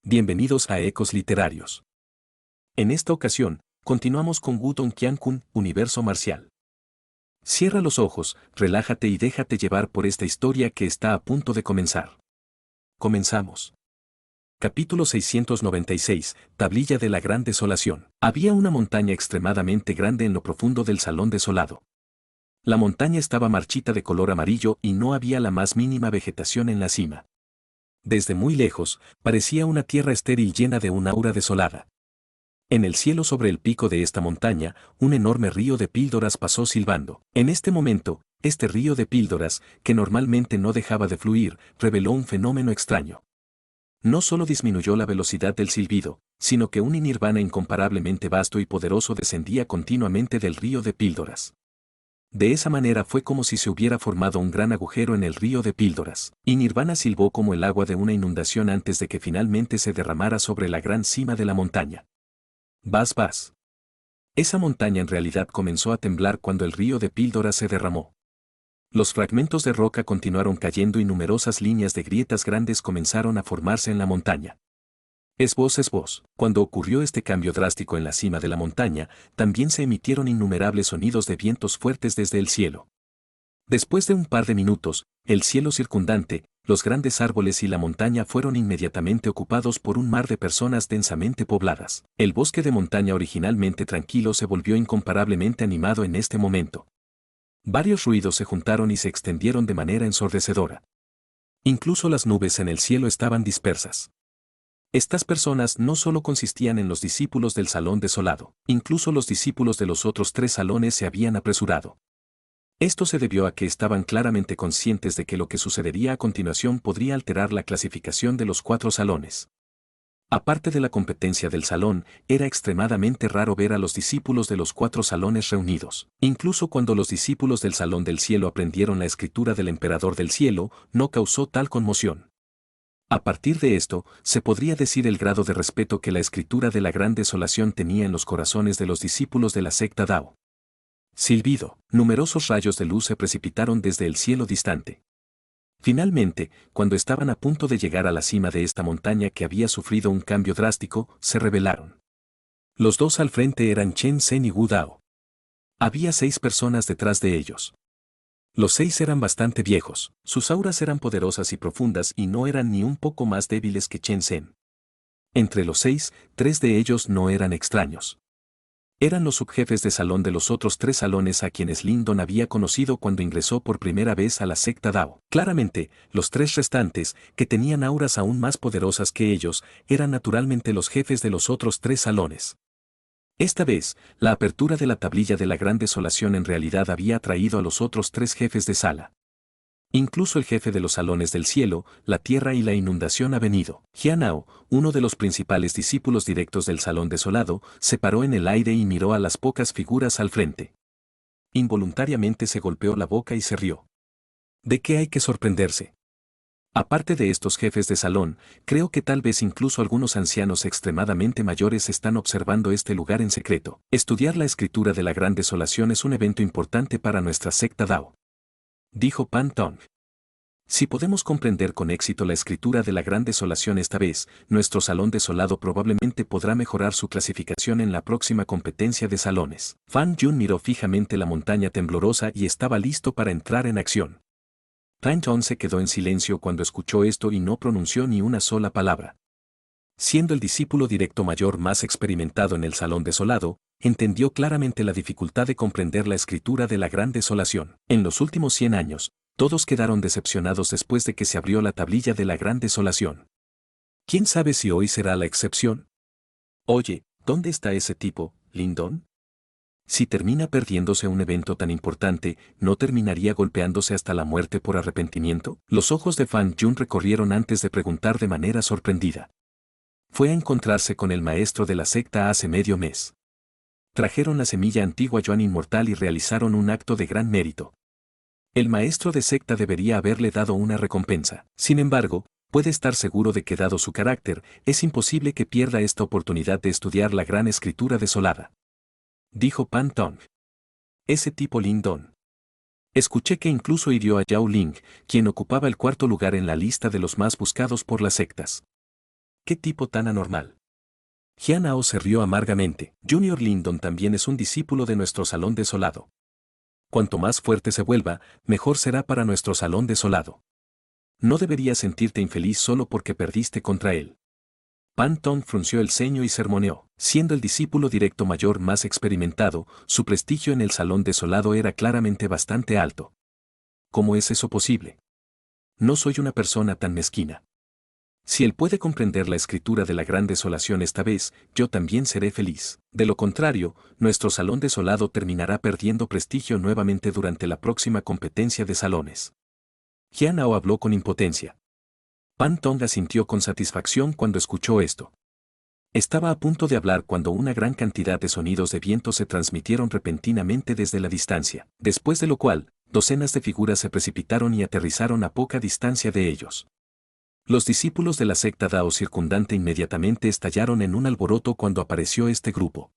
Bienvenidos a Ecos Literarios. En esta ocasión, continuamos con Wudong Qiankun, Universo Marcial. Cierra los ojos, relájate y déjate llevar por esta historia que está a punto de comenzar. Comenzamos. Capítulo 696, Tablilla de la Gran Desolación. Había una montaña extremadamente grande en lo profundo del salón desolado. La montaña estaba marchita de color amarillo y no había la más mínima vegetación en la cima. Desde muy lejos, parecía una tierra estéril llena de un aura desolada. En el cielo sobre el pico de esta montaña, un enorme río de píldoras pasó silbando. En este momento, este río de píldoras, que normalmente no dejaba de fluir, reveló un fenómeno extraño. No solo disminuyó la velocidad del silbido, sino que un nirvana incomparablemente vasto y poderoso descendía continuamente del río de píldoras. De esa manera fue como si se hubiera formado un gran agujero en el río de píldoras, y Nirvana silbó como el agua de una inundación antes de que finalmente se derramara sobre la gran cima de la montaña. Vas, vas. Esa montaña en realidad comenzó a temblar cuando el río de píldoras se derramó. Los fragmentos de roca continuaron cayendo y numerosas líneas de grietas grandes comenzaron a formarse en la montaña. Es vos. Cuando ocurrió este cambio drástico en la cima de la montaña, también se emitieron innumerables sonidos de vientos fuertes desde el cielo. Después de un par de minutos, el cielo circundante, los grandes árboles y la montaña fueron inmediatamente ocupados por un mar de personas densamente pobladas. El bosque de montaña originalmente tranquilo se volvió incomparablemente animado en este momento. Varios ruidos se juntaron y se extendieron de manera ensordecedora. Incluso las nubes en el cielo estaban dispersas. Estas personas no solo consistían en los discípulos del salón desolado, incluso los discípulos de los otros tres salones se habían apresurado. Esto se debió a que estaban claramente conscientes de que lo que sucedería a continuación podría alterar la clasificación de los cuatro salones. Aparte de la competencia del salón, era extremadamente raro ver a los discípulos de los cuatro salones reunidos. Incluso cuando los discípulos del Salón del Cielo aprendieron la escritura del Emperador del Cielo, no causó tal conmoción. A partir de esto, se podría decir el grado de respeto que la escritura de la Gran Desolación tenía en los corazones de los discípulos de la secta Dao. Silbido, numerosos rayos de luz se precipitaron desde el cielo distante. Finalmente, cuando estaban a punto de llegar a la cima de esta montaña que había sufrido un cambio drástico, se revelaron. Los dos al frente eran Chen Zhen y Wu Dao. Había 6 personas detrás de ellos. Los 6 eran bastante viejos, sus auras eran poderosas y profundas y no eran ni un poco más débiles que Chen Zhen. Entre los 6, 3 de ellos no eran extraños. Eran los subjefes de salón de los otros 3 salones a quienes Lindon había conocido cuando ingresó por primera vez a la secta Dao. Claramente, los 3 restantes, que tenían auras aún más poderosas que ellos, eran naturalmente los jefes de los otros 3 salones. Esta vez, la apertura de la tablilla de la Gran Desolación en realidad había atraído a los otros 3 jefes de sala. Incluso el jefe de los salones del cielo, la tierra y la inundación ha venido. Jianao, uno de los principales discípulos directos del salón desolado, se paró en el aire y miró a las pocas figuras al frente. Involuntariamente se golpeó la boca y se rió. ¿De qué hay que sorprenderse? Aparte de estos jefes de salón, creo que tal vez incluso algunos ancianos extremadamente mayores están observando este lugar en secreto. Estudiar la escritura de la Gran Desolación es un evento importante para nuestra secta Dao. Dijo Pan Tong. Si podemos comprender con éxito la escritura de la Gran Desolación esta vez, nuestro salón desolado probablemente podrá mejorar su clasificación en la próxima competencia de salones. Fan Yun miró fijamente la montaña temblorosa y estaba listo para entrar en acción. Tan Tong se quedó en silencio cuando escuchó esto y no pronunció ni una sola palabra. Siendo el discípulo directo mayor más experimentado en el salón desolado, entendió claramente la dificultad de comprender la escritura de la Gran Desolación. En los últimos 100 años, todos quedaron decepcionados después de que se abrió la tablilla de la Gran Desolación. ¿Quién sabe si hoy será la excepción? Oye, ¿dónde está ese tipo, Lindon? Si termina perdiéndose un evento tan importante, ¿no terminaría golpeándose hasta la muerte por arrepentimiento? Los ojos de Fan Yun recorrieron antes de preguntar de manera sorprendida. Fue a encontrarse con el maestro de la secta hace medio mes. Trajeron la semilla antigua Yuan inmortal y realizaron un acto de gran mérito. El maestro de secta debería haberle dado una recompensa. Sin embargo, puede estar seguro de que dado su carácter, es imposible que pierda esta oportunidad de estudiar la gran escritura desolada. Dijo Pan Tong. Ese tipo Lindon. Escuché que incluso hirió a Yao Ling, quien ocupaba el 4º lugar en la lista de los más buscados por las sectas. ¡Qué tipo tan anormal! Jian-Ao se rió amargamente. Junior Lindon también es un discípulo de nuestro salón desolado. Cuanto más fuerte se vuelva, mejor será para nuestro salón desolado. No deberías sentirte infeliz solo porque perdiste contra él. Pan Tong frunció el ceño y sermoneó. Siendo el discípulo directo mayor más experimentado, su prestigio en el salón desolado era claramente bastante alto. ¿Cómo es eso posible? No soy una persona tan mezquina. Si él puede comprender la escritura de la gran desolación esta vez, yo también seré feliz. De lo contrario, nuestro salón desolado terminará perdiendo prestigio nuevamente durante la próxima competencia de salones. Jian-Ao habló con impotencia. Pan Tong asintió con satisfacción cuando escuchó esto. Estaba a punto de hablar cuando una gran cantidad de sonidos de viento se transmitieron repentinamente desde la distancia, después de lo cual, docenas de figuras se precipitaron y aterrizaron a poca distancia de ellos. Los discípulos de la secta Dao circundante inmediatamente estallaron en un alboroto cuando apareció este grupo.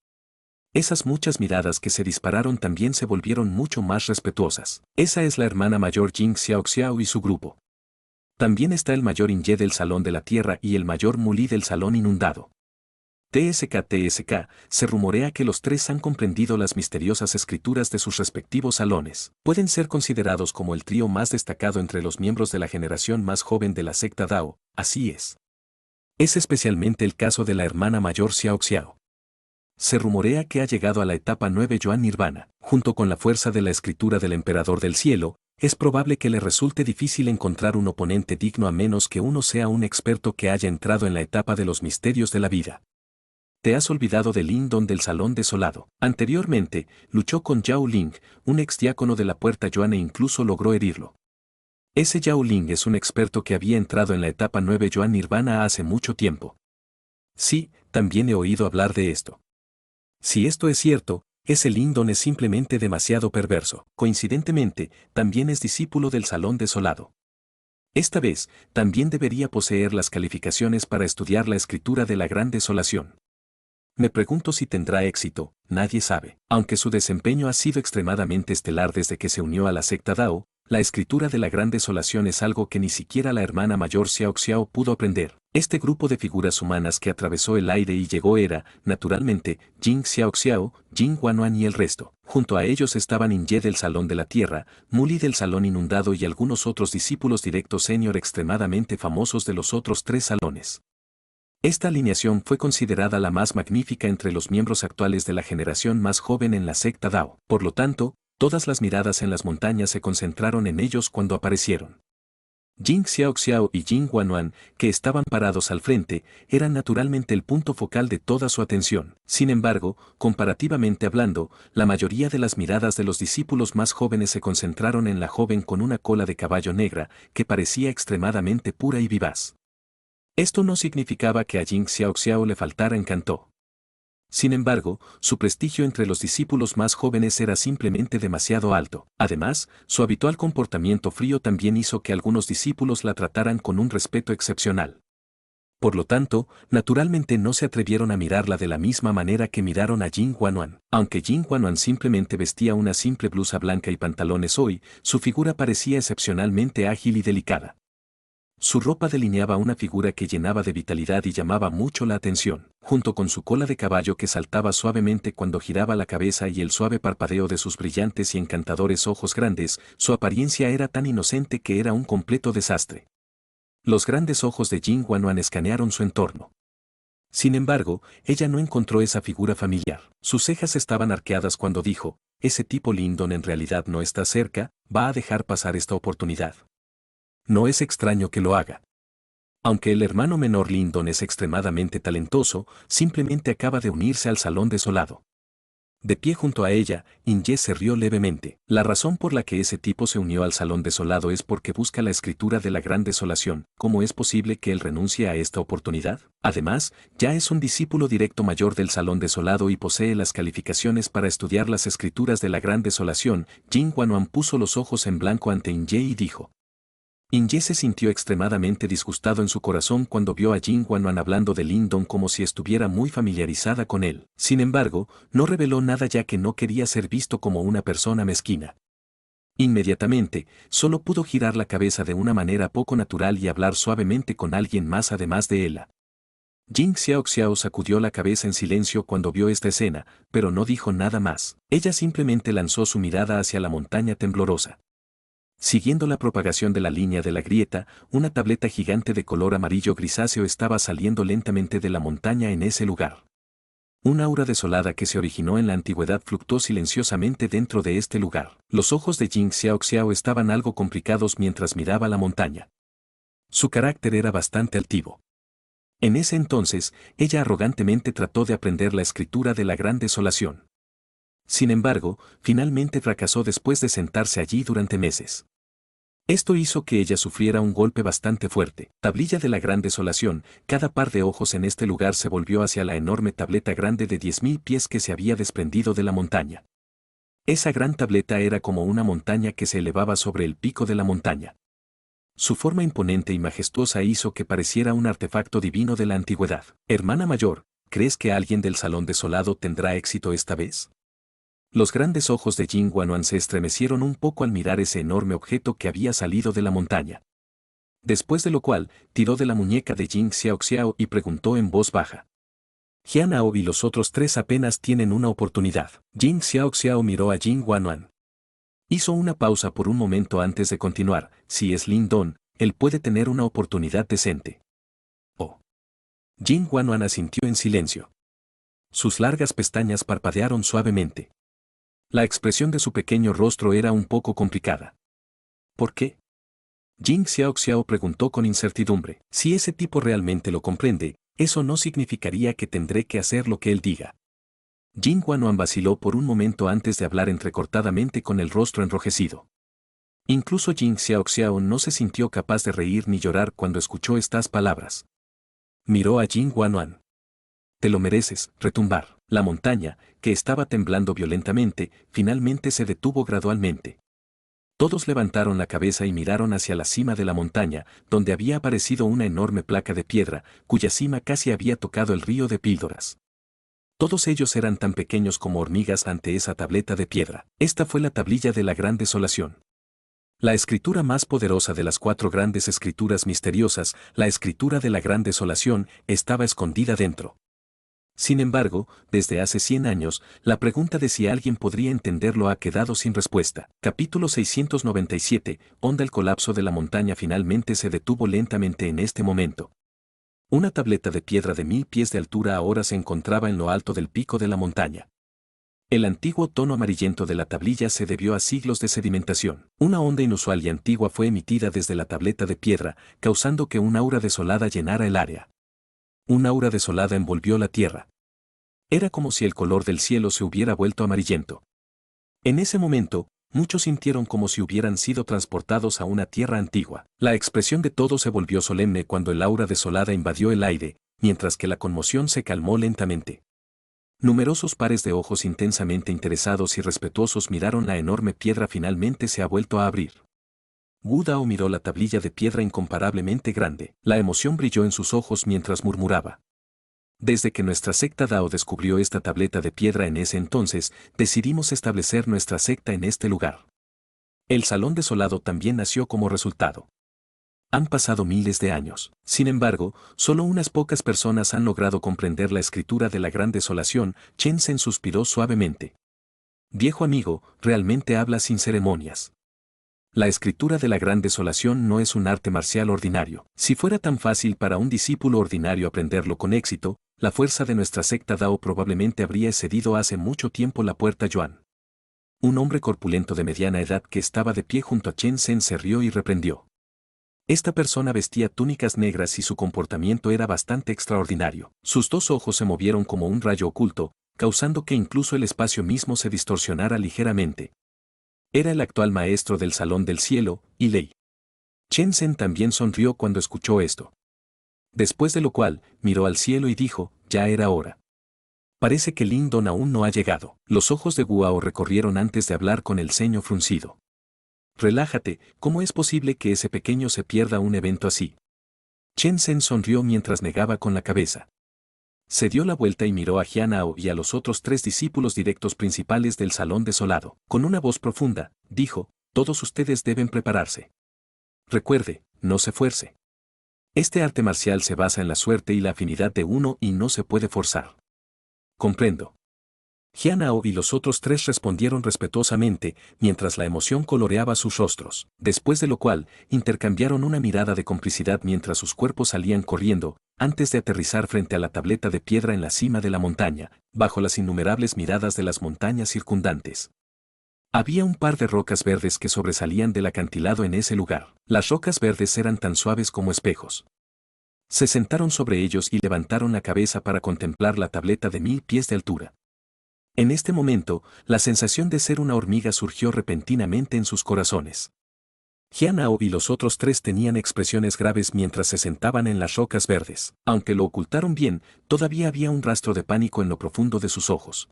Esas muchas miradas que se dispararon también se volvieron mucho más respetuosas. Esa es la hermana mayor Jing Xiaoxiao y su grupo. También está el mayor Inye del Salón de la Tierra y el mayor Muli del Salón Inundado. TSK, se rumorea que los tres han comprendido las misteriosas escrituras de sus respectivos salones. Pueden ser considerados como el trío más destacado entre los miembros de la generación más joven de la secta Dao, así es. Es especialmente el caso de la hermana mayor Xiaoxiao. Se rumorea que ha llegado a la etapa 9 Yuan Nirvana. Junto con la fuerza de la escritura del Emperador del Cielo, es probable que le resulte difícil encontrar un oponente digno a menos que uno sea un experto que haya entrado en la etapa de los misterios de la vida. Te has olvidado de Lindon del Salón Desolado. Anteriormente, luchó con Yao Ling, un ex-diácono de la Puerta Yuan e incluso logró herirlo. Ese Yao Ling es un experto que había entrado en la etapa 9 Yuan Nirvana hace mucho tiempo. Sí, también he oído hablar de esto. Si esto es cierto, ese Lindon es simplemente demasiado perverso. Coincidentemente, también es discípulo del Salón Desolado. Esta vez, también debería poseer las calificaciones para estudiar la escritura de la Gran Desolación. Me pregunto si tendrá éxito, nadie sabe. Aunque su desempeño ha sido extremadamente estelar desde que se unió a la secta Dao, la escritura de la Gran Desolación es algo que ni siquiera la hermana mayor Xiaoxiao pudo aprender. Este grupo de figuras humanas que atravesó el aire y llegó era, naturalmente, Jing Xiaoxiao, Jing Wanwan y el resto. Junto a ellos estaban Inye del Salón de la Tierra, Muli del Salón Inundado y algunos otros discípulos directos senior extremadamente famosos de los otros tres salones. Esta alineación fue considerada la más magnífica entre los miembros actuales de la generación más joven en la secta Dao. Por lo tanto, todas las miradas en las montañas se concentraron en ellos cuando aparecieron. Jing Xiaoxiao y Jing Wanwan, que estaban parados al frente, eran naturalmente el punto focal de toda su atención. Sin embargo, comparativamente hablando, la mayoría de las miradas de los discípulos más jóvenes se concentraron en la joven con una cola de caballo negra, que parecía extremadamente pura y vivaz. Esto no significaba que a Jing Xiaoxiao le faltara encanto. Sin embargo, su prestigio entre los discípulos más jóvenes era simplemente demasiado alto. Además, su habitual comportamiento frío también hizo que algunos discípulos la trataran con un respeto excepcional. Por lo tanto, naturalmente no se atrevieron a mirarla de la misma manera que miraron a Jing Wanwan. Aunque Jing Wanwan simplemente vestía una simple blusa blanca y pantalones hoy, su figura parecía excepcionalmente ágil y delicada. Su ropa delineaba una figura que llenaba de vitalidad y llamaba mucho la atención, junto con su cola de caballo que saltaba suavemente cuando giraba la cabeza y el suave parpadeo de sus brillantes y encantadores ojos grandes, su apariencia era tan inocente que era un completo desastre. Los grandes ojos de Jing Wanwan escanearon su entorno. Sin embargo, ella no encontró esa figura familiar. Sus cejas estaban arqueadas cuando dijo, ese tipo Lindon en realidad no está cerca, va a dejar pasar esta oportunidad. No es extraño que lo haga. Aunque el hermano menor Lindon es extremadamente talentoso, simplemente acaba de unirse al Salón Desolado. De pie junto a ella, Inye se rió levemente. La razón por la que ese tipo se unió al Salón Desolado es porque busca la escritura de la Gran Desolación. ¿Cómo es posible que él renuncie a esta oportunidad? Además, ya es un discípulo directo mayor del Salón Desolado y posee las calificaciones para estudiar las escrituras de la Gran Desolación. Jing Wanwan puso los ojos en blanco ante Inye y dijo. Inye se sintió extremadamente disgustado en su corazón cuando vio a Jing Wanwan hablando de Lindon como si estuviera muy familiarizada con él. Sin embargo, no reveló nada ya que no quería ser visto como una persona mezquina. Inmediatamente, solo pudo girar la cabeza de una manera poco natural y hablar suavemente con alguien más además de ella. Jing Xiaoxiao sacudió la cabeza en silencio cuando vio esta escena, pero no dijo nada más. Ella simplemente lanzó su mirada hacia la montaña temblorosa. Siguiendo la propagación de la línea de la grieta, una tableta gigante de color amarillo grisáceo estaba saliendo lentamente de la montaña en ese lugar. Un aura desolada que se originó en la antigüedad fluctuó silenciosamente dentro de este lugar. Los ojos de Jing Xiaoxiao estaban algo complicados mientras miraba la montaña. Su carácter era bastante altivo. En ese entonces, ella arrogantemente trató de aprender la escritura de la Gran Desolación. Sin embargo, finalmente fracasó después de sentarse allí durante meses. Esto hizo que ella sufriera un golpe bastante fuerte. Tablilla de la Gran Desolación, cada par de ojos en este lugar se volvió hacia la enorme tableta grande de 10.000 pies que se había desprendido de la montaña. Esa gran tableta era como una montaña que se elevaba sobre el pico de la montaña. Su forma imponente y majestuosa hizo que pareciera un artefacto divino de la antigüedad. Hermana mayor, ¿crees que alguien del salón desolado tendrá éxito esta vez? Los grandes ojos de Jing Wanwan se estremecieron un poco al mirar ese enorme objeto que había salido de la montaña. Después de lo cual, tiró de la muñeca de Jing Xiaoxiao y preguntó en voz baja. Jianao y los otros tres apenas tienen una oportunidad. Jing Xiaoxiao miró a Jing Wanwan. Hizo una pausa por un momento antes de continuar. Si es Lin Don, él puede tener una oportunidad decente. Oh. Jing Wanwan asintió en silencio. Sus largas pestañas parpadearon suavemente. La expresión de su pequeño rostro era un poco complicada. ¿Por qué? Jing Xiaoxiao preguntó con incertidumbre. Si ese tipo realmente lo comprende, eso no significaría que tendré que hacer lo que él diga. Jing Wanwan vaciló por un momento antes de hablar entrecortadamente con el rostro enrojecido. Incluso Jing Xiaoxiao no se sintió capaz de reír ni llorar cuando escuchó estas palabras. Miró a Jing Wanwan. Te lo mereces, retumbar. La montaña, que estaba temblando violentamente, finalmente se detuvo gradualmente. Todos levantaron la cabeza y miraron hacia la cima de la montaña, donde había aparecido una enorme placa de piedra, cuya cima casi había tocado el río de píldoras. Todos ellos eran tan pequeños como hormigas ante esa tableta de piedra. Esta fue la tablilla de la Gran Desolación. La escritura más poderosa de las 4 grandes escrituras misteriosas, la escritura de la Gran Desolación, estaba escondida dentro. Sin embargo, desde hace 100 años, la pregunta de si alguien podría entenderlo ha quedado sin respuesta. Capítulo 697, Onda. El colapso de la montaña finalmente se detuvo lentamente en este momento. Una tableta de piedra de 1000 pies de altura ahora se encontraba en lo alto del pico de la montaña. El antiguo tono amarillento de la tablilla se debió a siglos de sedimentación. Una onda inusual y antigua fue emitida desde la tableta de piedra, causando que un aura desolada llenara el área. Un aura desolada envolvió la tierra. Era como si el color del cielo se hubiera vuelto amarillento. En ese momento, muchos sintieron como si hubieran sido transportados a una tierra antigua. La expresión de todos se volvió solemne cuando el aura desolada invadió el aire, mientras que la conmoción se calmó lentamente. Numerosos pares de ojos intensamente interesados y respetuosos miraron la enorme piedra finalmente se ha vuelto a abrir. Wu Dao miró la tablilla de piedra incomparablemente grande. La emoción brilló en sus ojos mientras murmuraba. Desde que nuestra secta Dao descubrió esta tableta de piedra en ese entonces, decidimos establecer nuestra secta en este lugar. El Salón Desolado también nació como resultado. Han pasado miles de años. Sin embargo, solo unas pocas personas han logrado comprender la escritura de la Gran Desolación. Chen Zhen suspiró suavemente. Viejo amigo, realmente habla sin ceremonias. La escritura de la Gran Desolación no es un arte marcial ordinario. Si fuera tan fácil para un discípulo ordinario aprenderlo con éxito, la fuerza de nuestra secta Dao probablemente habría excedido hace mucho tiempo la puerta Yuan. Un hombre corpulento de mediana edad que estaba de pie junto a Chen Zhen se rió y reprendió. Esta persona vestía túnicas negras y su comportamiento era bastante extraordinario. Sus 2 ojos se movieron como un rayo oculto, causando que incluso el espacio mismo se distorsionara ligeramente. Era el actual maestro del Salón del Cielo, Yi Lei. Chen Zhen también sonrió cuando escuchó esto. Después de lo cual, miró al cielo y dijo, ya era hora. Parece que Lin Don aún no ha llegado. Los ojos de Guao recorrieron antes de hablar con el ceño fruncido. Relájate, ¿cómo es posible que ese pequeño se pierda un evento así? Chen Zhen sonrió mientras negaba con la cabeza. Se dio la vuelta y miró a Jianao y a los otros 3 discípulos directos principales del Salón Desolado. Con una voz profunda, dijo, todos ustedes deben prepararse. Recuerde, no se fuerce. Este arte marcial se basa en la suerte y la afinidad de uno y no se puede forzar. Comprendo. Jianao y los otros tres respondieron respetuosamente, mientras la emoción coloreaba sus rostros, después de lo cual, intercambiaron una mirada de complicidad mientras sus cuerpos salían corriendo, antes de aterrizar frente a la tableta de piedra en la cima de la montaña, bajo las innumerables miradas de las montañas circundantes. Había un par de rocas verdes que sobresalían del acantilado en ese lugar. Las rocas verdes eran tan suaves como espejos. Se sentaron sobre ellos y levantaron la cabeza para contemplar la tableta de 1000 pies de altura. En este momento, la sensación de ser una hormiga surgió repentinamente en sus corazones. Jianao y los otros tres tenían expresiones graves mientras se sentaban en las rocas verdes. Aunque lo ocultaron bien, todavía había un rastro de pánico en lo profundo de sus ojos.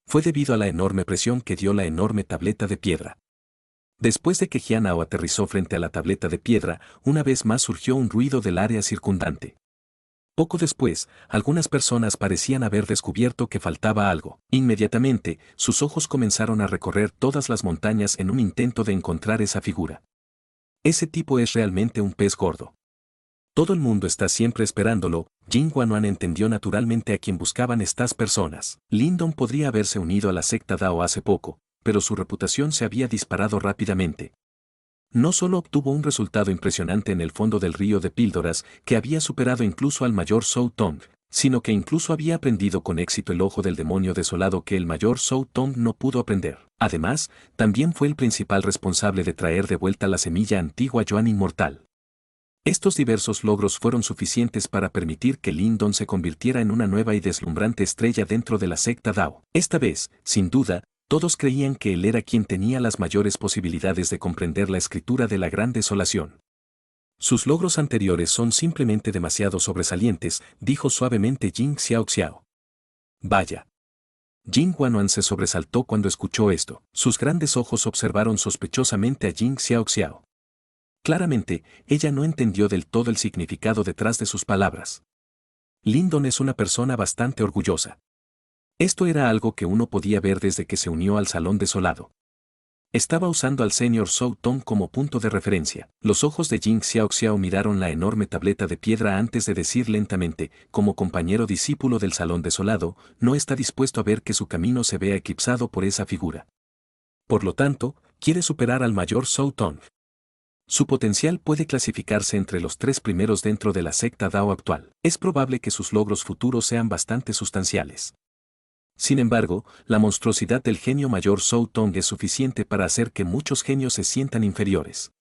Fue debido a la enorme presión que dio la enorme tableta de piedra. Después de que Jianao aterrizó frente a la tableta de piedra, una vez más surgió un ruido del área circundante. Poco después, algunas personas parecían haber descubierto que faltaba algo. Inmediatamente, sus ojos comenzaron a recorrer todas las montañas en un intento de encontrar esa figura. Ese tipo es realmente un pez gordo. Todo el mundo está siempre esperándolo. Jin Guanuan entendió naturalmente a quién buscaban estas personas. Lindon podría haberse unido a la secta Dao hace poco, pero su reputación se había disparado rápidamente. No solo obtuvo un resultado impresionante en el fondo del río de píldoras, que había superado incluso al mayor Zhou Tong, sino que incluso había aprendido con éxito el ojo del demonio desolado que el mayor Zhou Tong no pudo aprender. Además, también fue el principal responsable de traer de vuelta la semilla antigua Yuan inmortal. Estos diversos logros fueron suficientes para permitir que Lindon se convirtiera en una nueva y deslumbrante estrella dentro de la secta Dao. Esta vez, sin duda, todos creían que él era quien tenía las mayores posibilidades de comprender la escritura de la Gran Desolación. Sus logros anteriores son simplemente demasiado sobresalientes, dijo suavemente Jin Xiaoxiao. Vaya. Jin Guanuan se sobresaltó cuando escuchó esto. Sus grandes ojos observaron sospechosamente a Jin Xiaoxiao. Claramente, ella no entendió del todo el significado detrás de sus palabras. Lindon es una persona bastante orgullosa. Esto era algo que uno podía ver desde que se unió al Salón Desolado. Estaba usando al señor Zhou Tong como punto de referencia. Los ojos de Jin Xiaoxiao miraron la enorme tableta de piedra antes de decir lentamente, como compañero discípulo del Salón Desolado, no está dispuesto a ver que su camino se vea eclipsado por esa figura. Por lo tanto, quiere superar al mayor Zhou Tong. Su potencial puede clasificarse entre los 3 primeros dentro de la secta Dao actual. Es probable que sus logros futuros sean bastante sustanciales. Sin embargo, la monstruosidad del genio mayor Zhou Tong es suficiente para hacer que muchos genios se sientan inferiores.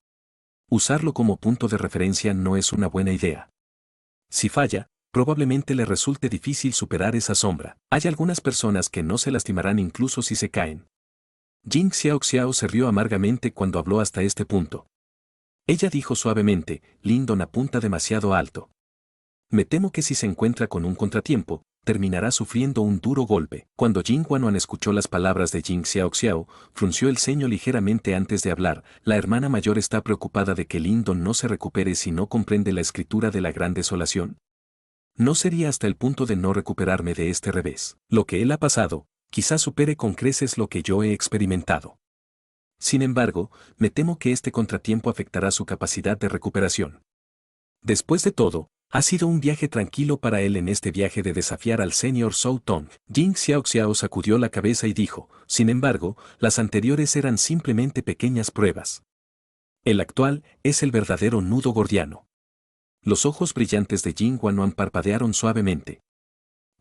Usarlo como punto de referencia no es una buena idea. Si falla, probablemente le resulte difícil superar esa sombra. Hay algunas personas que no se lastimarán incluso si se caen. Jin Xiaoxiao se rió amargamente cuando habló hasta este punto. Ella dijo suavemente, Lindon apunta demasiado alto. Me temo que si se encuentra con un contratiempo, terminará sufriendo un duro golpe. Cuando Jin Guanuan escuchó las palabras de Jin Xiaoxiao, frunció el ceño ligeramente antes de hablar. La hermana mayor está preocupada de que Lindon no se recupere si no comprende la escritura de la Gran Desolación. No sería hasta el punto de no recuperarme de este revés. Lo que él ha pasado, quizás supere con creces lo que yo he experimentado. Sin embargo, me temo que este contratiempo afectará su capacidad de recuperación. Después de todo, ha sido un viaje tranquilo para él en este viaje de desafiar al señor Zhou Tong. Jin Xiaoxiao sacudió la cabeza y dijo, sin embargo, las anteriores eran simplemente pequeñas pruebas. El actual es el verdadero nudo gordiano. Los ojos brillantes de Jin Guanuan parpadearon suavemente.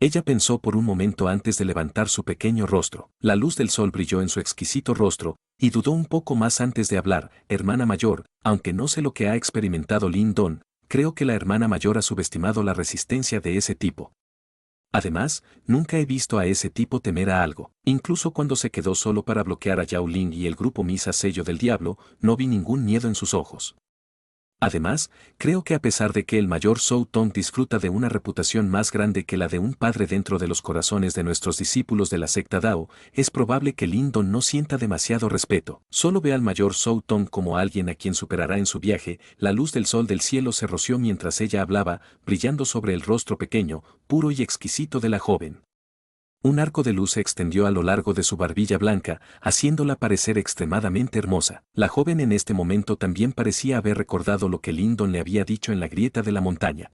Ella pensó por un momento antes de levantar su pequeño rostro. La luz del sol brilló en su exquisito rostro, y dudó un poco más antes de hablar. Hermana mayor, aunque no sé lo que ha experimentado Lindon, creo que la hermana mayor ha subestimado la resistencia de ese tipo. Además, nunca he visto a ese tipo temer a algo. Incluso cuando se quedó solo para bloquear a Yao Ling y el grupo Misa Sello del Diablo, no vi ningún miedo en sus ojos. Además, creo que a pesar de que el mayor Zhou Tong disfruta de una reputación más grande que la de un padre dentro de los corazones de nuestros discípulos de la secta Dao, es probable que Lindon no sienta demasiado respeto. Solo ve al mayor Zhou Tong como alguien a quien superará en su viaje. La luz del sol del cielo se roció mientras ella hablaba, brillando sobre el rostro pequeño, puro y exquisito de la joven. Un arco de luz se extendió a lo largo de su barbilla blanca, haciéndola parecer extremadamente hermosa. La joven en este momento también parecía haber recordado lo que Lyndon le había dicho en la grieta de la montaña.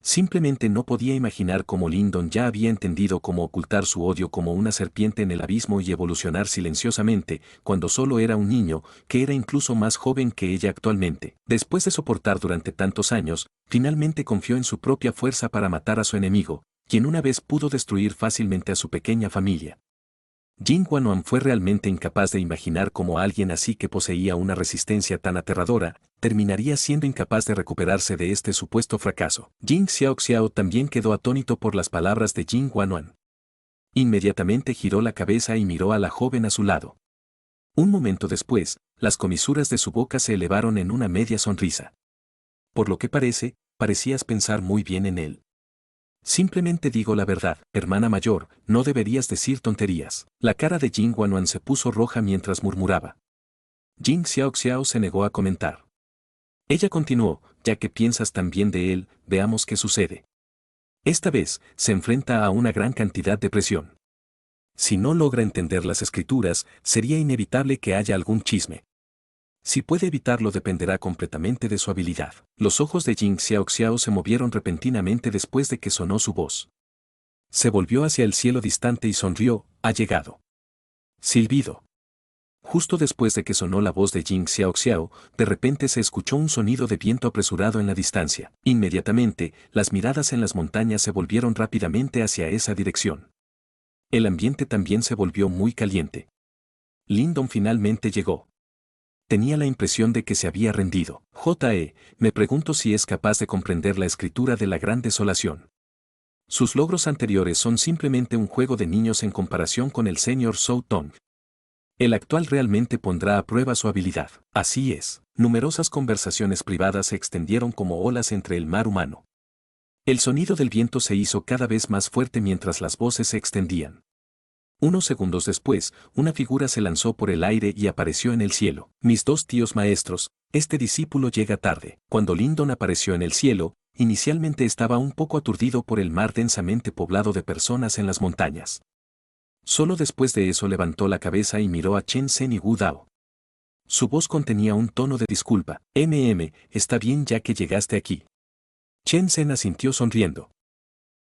Simplemente no podía imaginar cómo Lyndon ya había entendido cómo ocultar su odio como una serpiente en el abismo y evolucionar silenciosamente, cuando solo era un niño, que era incluso más joven que ella actualmente. Después de soportar durante tantos años, finalmente confió en su propia fuerza para matar a su enemigo, quien una vez pudo destruir fácilmente a su pequeña familia. Jin Guanuan fue realmente incapaz de imaginar cómo alguien así que poseía una resistencia tan aterradora, terminaría siendo incapaz de recuperarse de este supuesto fracaso. Jin Xiaoxiao también quedó atónito por las palabras de Jin Guanuan. Inmediatamente giró la cabeza y miró a la joven a su lado. Un momento después, las comisuras de su boca se elevaron en una media sonrisa. Por lo que parece, parecías pensar muy bien en él. Simplemente digo la verdad, hermana mayor, no deberías decir tonterías. La cara de Jin Guanuan se puso roja mientras murmuraba. Jin Xiaoxiao se negó a comentar. Ella continuó, ya que piensas tan bien de él, veamos qué sucede. Esta vez, se enfrenta a una gran cantidad de presión. Si no logra entender las escrituras, sería inevitable que haya algún chisme. Si puede evitarlo dependerá completamente de su habilidad. Los ojos de Jin Xiaoxiao se movieron repentinamente después de que sonó su voz. Se volvió hacia el cielo distante y sonrió, ha llegado. Silbido. Justo después de que sonó la voz de Jin Xiaoxiao, de repente se escuchó un sonido de viento apresurado en la distancia. Inmediatamente, las miradas en las montañas se volvieron rápidamente hacia esa dirección. El ambiente también se volvió muy caliente. Lyndon finalmente llegó. Tenía la impresión de que se había rendido. Me pregunto si es capaz de comprender la escritura de la Gran Desolación. Sus logros anteriores son simplemente un juego de niños en comparación con el señor Zhou Tong. El actual realmente pondrá a prueba su habilidad. Así es. Numerosas conversaciones privadas se extendieron como olas entre el mar humano. El sonido del viento se hizo cada vez más fuerte mientras las voces se extendían. Unos segundos después, una figura se lanzó por el aire y apareció en el cielo. Mis dos tíos maestros, este discípulo llega tarde. Cuando Lyndon apareció en el cielo, inicialmente estaba un poco aturdido por el mar densamente poblado de personas en las montañas. Solo después de eso levantó la cabeza y miró a Chen Zhen y Wu Dao. Su voz contenía un tono de disculpa. Está bien ya que llegaste aquí. Chen Zhen asintió sonriendo.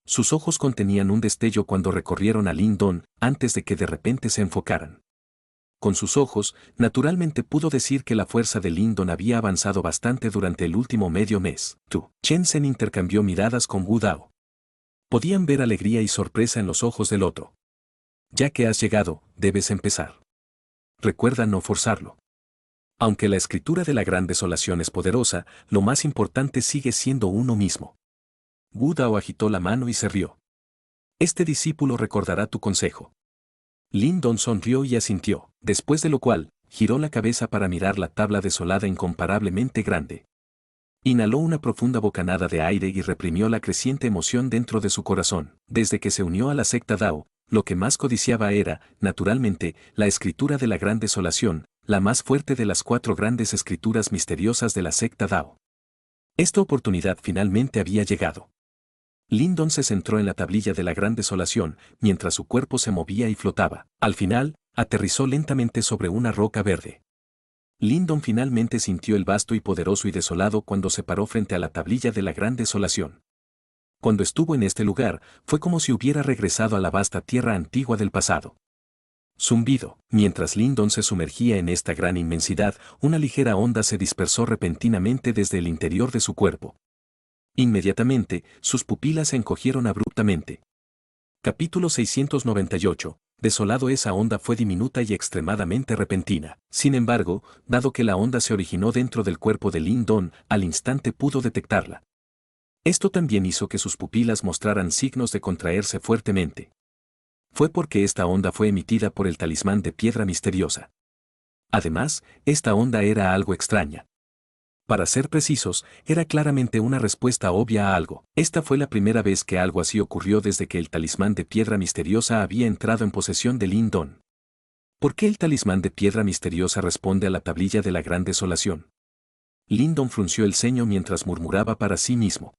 Sus ojos contenían un destello cuando recorrieron a Lyndon, antes de que de repente se enfocaran. Con sus ojos, naturalmente pudo decir que la fuerza de Lyndon había avanzado bastante durante el último medio mes. Chen Zhen intercambió miradas con Wu Dao. Podían ver alegría y sorpresa en los ojos del otro. Ya que has llegado, debes empezar. Recuerda no forzarlo. Aunque la escritura de la Gran Desolación es poderosa, lo más importante sigue siendo uno mismo. Wu Dao agitó la mano y se rió. Este discípulo recordará tu consejo. Lyndon sonrió y asintió, después de lo cual, giró la cabeza para mirar la tabla desolada incomparablemente grande. Inhaló una profunda bocanada de aire y reprimió la creciente emoción dentro de su corazón. Desde que se unió a la secta Dao, lo que más codiciaba era, naturalmente, la escritura de la Gran Desolación, la más fuerte de las 4 grandes escrituras misteriosas de la secta Dao. Esta oportunidad finalmente había llegado. Lyndon se centró en la tablilla de la Gran Desolación, mientras su cuerpo se movía y flotaba. Al final, aterrizó lentamente sobre una roca verde. Lyndon finalmente sintió el vasto y poderoso y desolado cuando se paró frente a la tablilla de la Gran Desolación. Cuando estuvo en este lugar, fue como si hubiera regresado a la vasta tierra antigua del pasado. Zumbido. Mientras Lyndon se sumergía en esta gran inmensidad, una ligera onda se dispersó repentinamente desde el interior de su cuerpo. Inmediatamente, sus pupilas se encogieron abruptamente. Capítulo 698. Desolado. Esa onda fue diminuta y extremadamente repentina. Sin embargo, dado que la onda se originó dentro del cuerpo de Lyndon, al instante pudo detectarla. Esto también hizo que sus pupilas mostraran signos de contraerse fuertemente. Fue porque esta onda fue emitida por el talismán de piedra misteriosa. Además, esta onda era algo extraña. Para ser precisos, era claramente una respuesta obvia a algo. Esta fue la primera vez que algo así ocurrió desde que el talismán de piedra misteriosa había entrado en posesión de Lyndon. ¿Por qué el talismán de piedra misteriosa responde a la tablilla de la Gran Desolación? Lyndon frunció el ceño mientras murmuraba para sí mismo.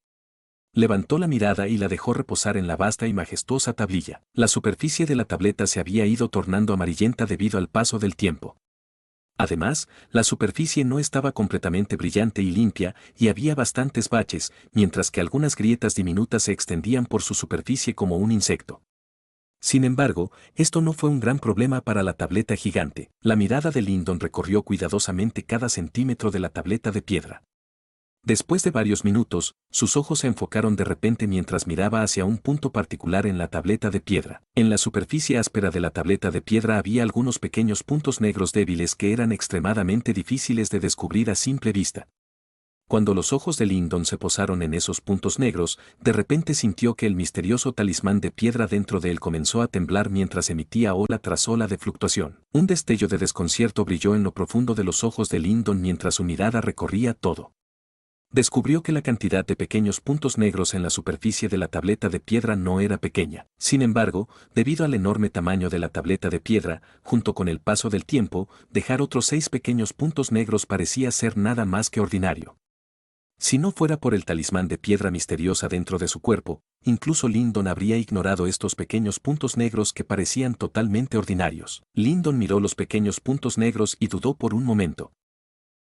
Levantó la mirada y la dejó reposar en la vasta y majestuosa tablilla. La superficie de la tableta se había ido tornando amarillenta debido al paso del tiempo. Además, la superficie no estaba completamente brillante y limpia, y había bastantes baches, mientras que algunas grietas diminutas se extendían por su superficie como un insecto. Sin embargo, esto no fue un gran problema para la tableta gigante. La mirada de Lyndon recorrió cuidadosamente cada centímetro de la tableta de piedra. Después de varios minutos, sus ojos se enfocaron de repente mientras miraba hacia un punto particular en la tableta de piedra. En la superficie áspera de la tableta de piedra había algunos pequeños puntos negros débiles que eran extremadamente difíciles de descubrir a simple vista. Cuando los ojos de Lyndon se posaron en esos puntos negros, de repente sintió que el misterioso talismán de piedra dentro de él comenzó a temblar mientras emitía ola tras ola de fluctuación. Un destello de desconcierto brilló en lo profundo de los ojos de Lyndon mientras su mirada recorría todo. Descubrió que la cantidad de pequeños puntos negros en la superficie de la tableta de piedra no era pequeña. Sin embargo, debido al enorme tamaño de la tableta de piedra, junto con el paso del tiempo, dejar otros 6 pequeños puntos negros parecía ser nada más que ordinario. Si no fuera por el talismán de piedra misteriosa dentro de su cuerpo, incluso Lyndon habría ignorado estos pequeños puntos negros que parecían totalmente ordinarios. Lyndon miró los pequeños puntos negros y dudó por un momento.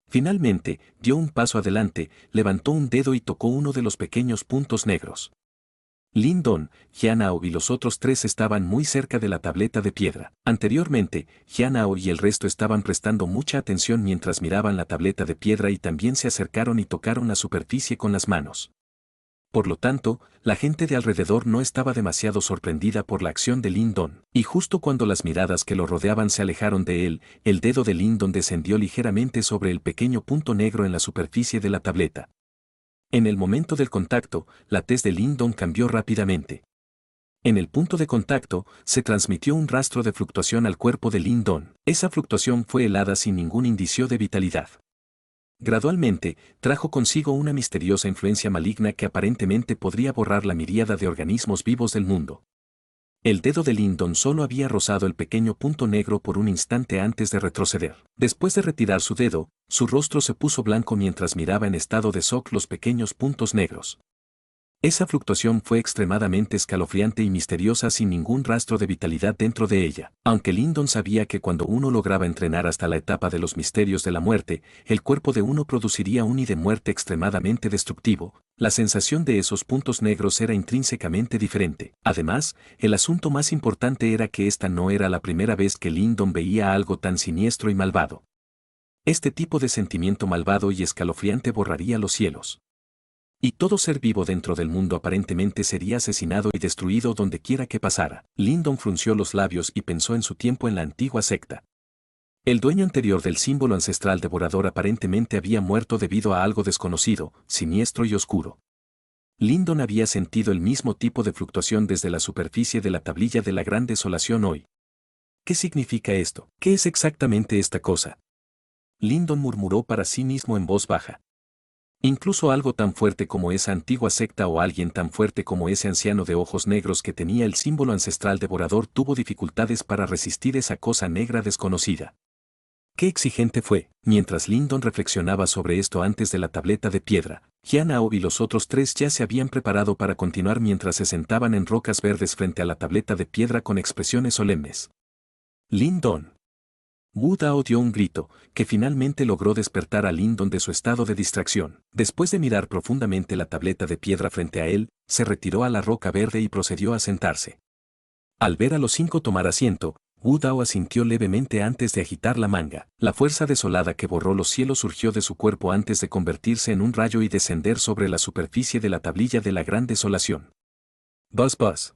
Finalmente, dio un paso adelante, levantó un dedo y tocó uno de los pequeños puntos negros. Lyndon, Jianao y los otros 3 estaban muy cerca de la tableta de piedra. Anteriormente, Jianao y el resto estaban prestando mucha atención mientras miraban la tableta de piedra y también se acercaron y tocaron la superficie con las manos. Por lo tanto, la gente de alrededor no estaba demasiado sorprendida por la acción de Lyndon, y justo cuando las miradas que lo rodeaban se alejaron de él, el dedo de Lyndon descendió ligeramente sobre el pequeño punto negro en la superficie de la tableta. En el momento del contacto, la tez de Lyndon cambió rápidamente. En el punto de contacto, se transmitió un rastro de fluctuación al cuerpo de Lyndon. Esa fluctuación fue helada sin ningún indicio de vitalidad. Gradualmente, trajo consigo una misteriosa influencia maligna que aparentemente podría borrar la miríada de organismos vivos del mundo. El dedo de Lyndon solo había rozado el pequeño punto negro por un instante antes de retroceder. Después de retirar su dedo, su rostro se puso blanco mientras miraba en estado de shock los pequeños puntos negros. Esa fluctuación fue extremadamente escalofriante y misteriosa sin ningún rastro de vitalidad dentro de ella. Aunque Lyndon sabía que cuando uno lograba entrenar hasta la etapa de los misterios de la muerte, el cuerpo de uno produciría un I de muerte extremadamente destructivo, la sensación de esos puntos negros era intrínsecamente diferente. Además, el asunto más importante era que esta no era la primera vez que Lyndon veía algo tan siniestro y malvado. Este tipo de sentimiento malvado y escalofriante borraría los cielos. Y todo ser vivo dentro del mundo aparentemente sería asesinado y destruido donde quiera que pasara. Lyndon frunció los labios y pensó en su tiempo en la antigua secta. El dueño anterior del símbolo ancestral devorador aparentemente había muerto debido a algo desconocido, siniestro y oscuro. Lyndon había sentido el mismo tipo de fluctuación desde la superficie de la tablilla de la Gran Desolación hoy. ¿Qué significa esto? ¿Qué es exactamente esta cosa? Lyndon murmuró para sí mismo en voz baja. Incluso algo tan fuerte como esa antigua secta o alguien tan fuerte como ese anciano de ojos negros que tenía el símbolo ancestral devorador tuvo dificultades para resistir esa cosa negra desconocida. Qué exigente fue. Mientras Lyndon reflexionaba sobre esto antes de la tableta de piedra, Jianao y los otros 3 ya se habían preparado para continuar mientras se sentaban en rocas verdes frente a la tableta de piedra con expresiones solemnes. Lyndon. Wu Dao dio un grito, que finalmente logró despertar a Lyndon de su estado de distracción. Después de mirar profundamente la tableta de piedra frente a él, se retiró a la roca verde y procedió a sentarse. Al ver a los 5 tomar asiento, Wu Dao asintió levemente antes de agitar la manga. La fuerza desolada que borró los cielos surgió de su cuerpo antes de convertirse en un rayo y descender sobre la superficie de la tablilla de la Gran Desolación. Buzz buzz.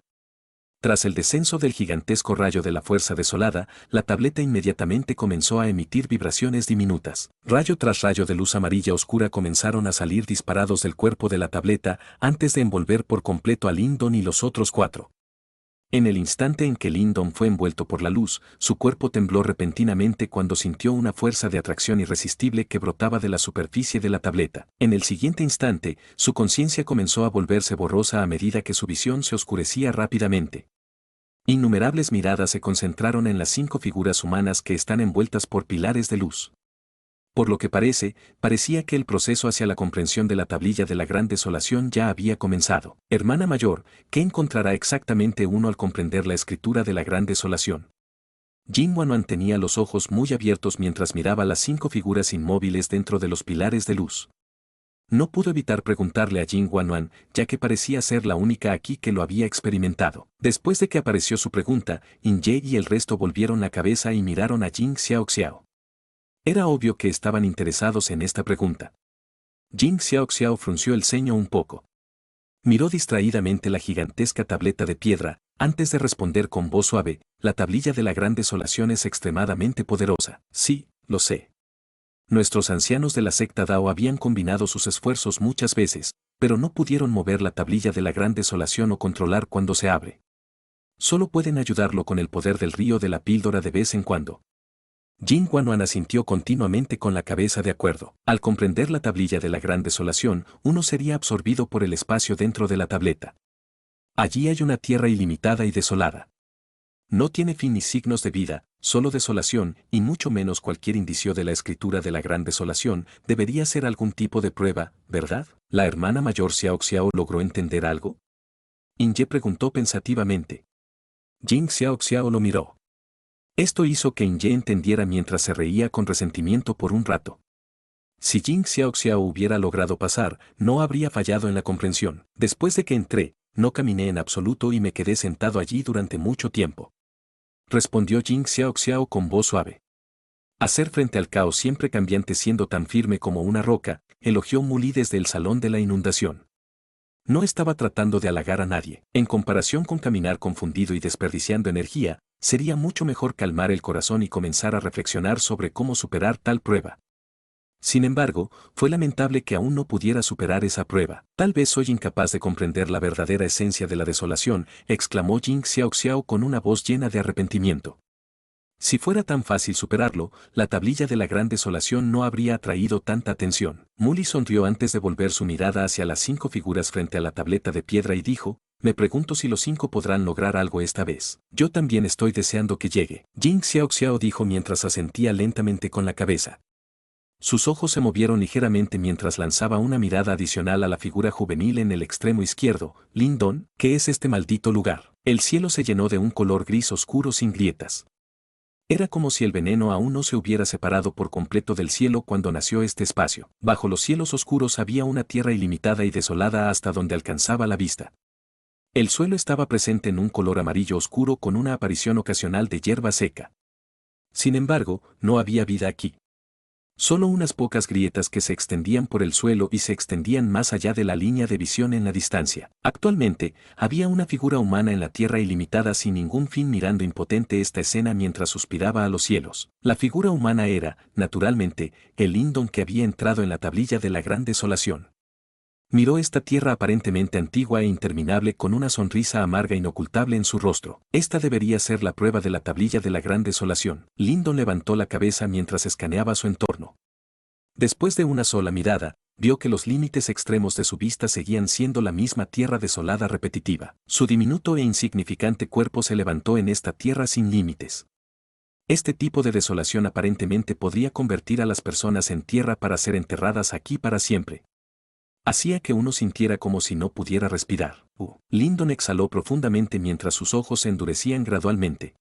Tras el descenso del gigantesco rayo de la fuerza desolada, la tableta inmediatamente comenzó a emitir vibraciones diminutas. Rayo tras rayo de luz amarilla oscura comenzaron a salir disparados del cuerpo de la tableta antes de envolver por completo a Lyndon y los otros 4. En el instante en que Lyndon fue envuelto por la luz, su cuerpo tembló repentinamente cuando sintió una fuerza de atracción irresistible que brotaba de la superficie de la tableta. En el siguiente instante, su conciencia comenzó a volverse borrosa a medida que su visión se oscurecía rápidamente. Innumerables miradas se concentraron en las 5 figuras humanas que están envueltas por pilares de luz. Por lo que parecía que el proceso hacia la comprensión de la tablilla de la Gran Desolación ya había comenzado. Hermana mayor, ¿qué encontrará exactamente uno al comprender la escritura de la Gran Desolación? Jin Wanwan tenía los ojos muy abiertos mientras miraba las 5 figuras inmóviles dentro de los pilares de luz. No pudo evitar preguntarle a Jin Wanwan, ya que parecía ser la única aquí que lo había experimentado. Después de que apareció su pregunta, In-ye y el resto volvieron la cabeza y miraron a Jin Xiaoxiao. Era obvio que estaban interesados en esta pregunta. Jin Xiaoxiao frunció el ceño un poco. Miró distraídamente la gigantesca tableta de piedra, antes de responder con voz suave, la tablilla de la Gran Desolación es extremadamente poderosa. Sí, lo sé. Nuestros ancianos de la secta Dao habían combinado sus esfuerzos muchas veces, pero no pudieron mover la tablilla de la Gran Desolación o controlar cuando se abre. Solo pueden ayudarlo con el poder del río de la píldora de vez en cuando. Jin Wanwan asintió continuamente con la cabeza de acuerdo. Al comprender la tablilla de la Gran Desolación, uno sería absorbido por el espacio dentro de la tableta. Allí hay una tierra ilimitada y desolada. No tiene fin ni signos de vida, solo desolación, y mucho menos cualquier indicio de la escritura de la Gran Desolación, debería ser algún tipo de prueba, ¿verdad? ¿La hermana mayor Xiaoxiao logró entender algo? In-ye preguntó pensativamente. Jin Xiaoxiao lo miró. Esto hizo que In-ye entendiera mientras se reía con resentimiento por un rato. Si Jin Xiaoxiao hubiera logrado pasar, no habría fallado en la comprensión. Después de que entré, no caminé en absoluto y me quedé sentado allí durante mucho tiempo. Respondió Jin Xiaoxiao con voz suave. Hacer frente al caos siempre cambiante siendo tan firme como una roca, elogió Muli desde el salón de la inundación. No estaba tratando de halagar a nadie. En comparación con caminar confundido y desperdiciando energía, sería mucho mejor calmar el corazón y comenzar a reflexionar sobre cómo superar tal prueba. Sin embargo, fue lamentable que aún no pudiera superar esa prueba. Tal vez soy incapaz de comprender la verdadera esencia de la desolación, exclamó Jin Xiaoxiao con una voz llena de arrepentimiento. Si fuera tan fácil superarlo, la tablilla de la Gran Desolación no habría atraído tanta atención. Muli sonrió antes de volver su mirada hacia las 5 figuras frente a la tableta de piedra y dijo, me pregunto si los 5 podrán lograr algo esta vez. Yo también estoy deseando que llegue. Jin Xiaoxiao dijo mientras asentía lentamente con la cabeza. Sus ojos se movieron ligeramente mientras lanzaba una mirada adicional a la figura juvenil en el extremo izquierdo. Lindon, ¿qué es este maldito lugar? El cielo se llenó de un color gris oscuro sin grietas. Era como si el veneno aún no se hubiera separado por completo del cielo cuando nació este espacio. Bajo los cielos oscuros había una tierra ilimitada y desolada hasta donde alcanzaba la vista. El suelo estaba presente en un color amarillo oscuro con una aparición ocasional de hierba seca. Sin embargo, no había vida aquí. Solo unas pocas grietas que se extendían por el suelo y se extendían más allá de la línea de visión en la distancia. Actualmente, había una figura humana en la tierra ilimitada sin ningún fin mirando impotente esta escena mientras suspiraba a los cielos. La figura humana era, naturalmente, el Lindon que había entrado en la tablilla de la Gran Desolación. Miró esta tierra aparentemente antigua e interminable con una sonrisa amarga inocultable en su rostro. Esta debería ser la prueba de la tablilla de la Gran Desolación. Lindon levantó la cabeza mientras escaneaba su entorno. Después de una sola mirada, vio que los límites extremos de su vista seguían siendo la misma tierra desolada repetitiva. Su diminuto e insignificante cuerpo se levantó en esta tierra sin límites. Este tipo de desolación aparentemente podría convertir a las personas en tierra para ser enterradas aquí para siempre. Hacía que uno sintiera como si no pudiera respirar. Lindon exhaló profundamente mientras sus ojos se endurecían gradualmente.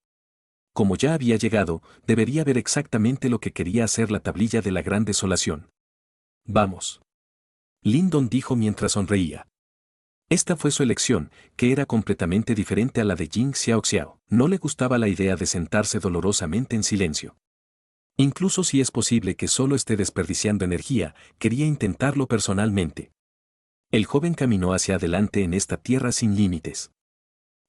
Como ya había llegado, debería ver exactamente lo que quería hacer la tablilla de la Gran Desolación. Vamos. Lindon dijo mientras sonreía. Esta fue su elección, que era completamente diferente a la de Jin Xiaoxiao. No le gustaba la idea de sentarse dolorosamente en silencio. Incluso si es posible que solo esté desperdiciando energía, quería intentarlo personalmente. El joven caminó hacia adelante en esta tierra sin límites.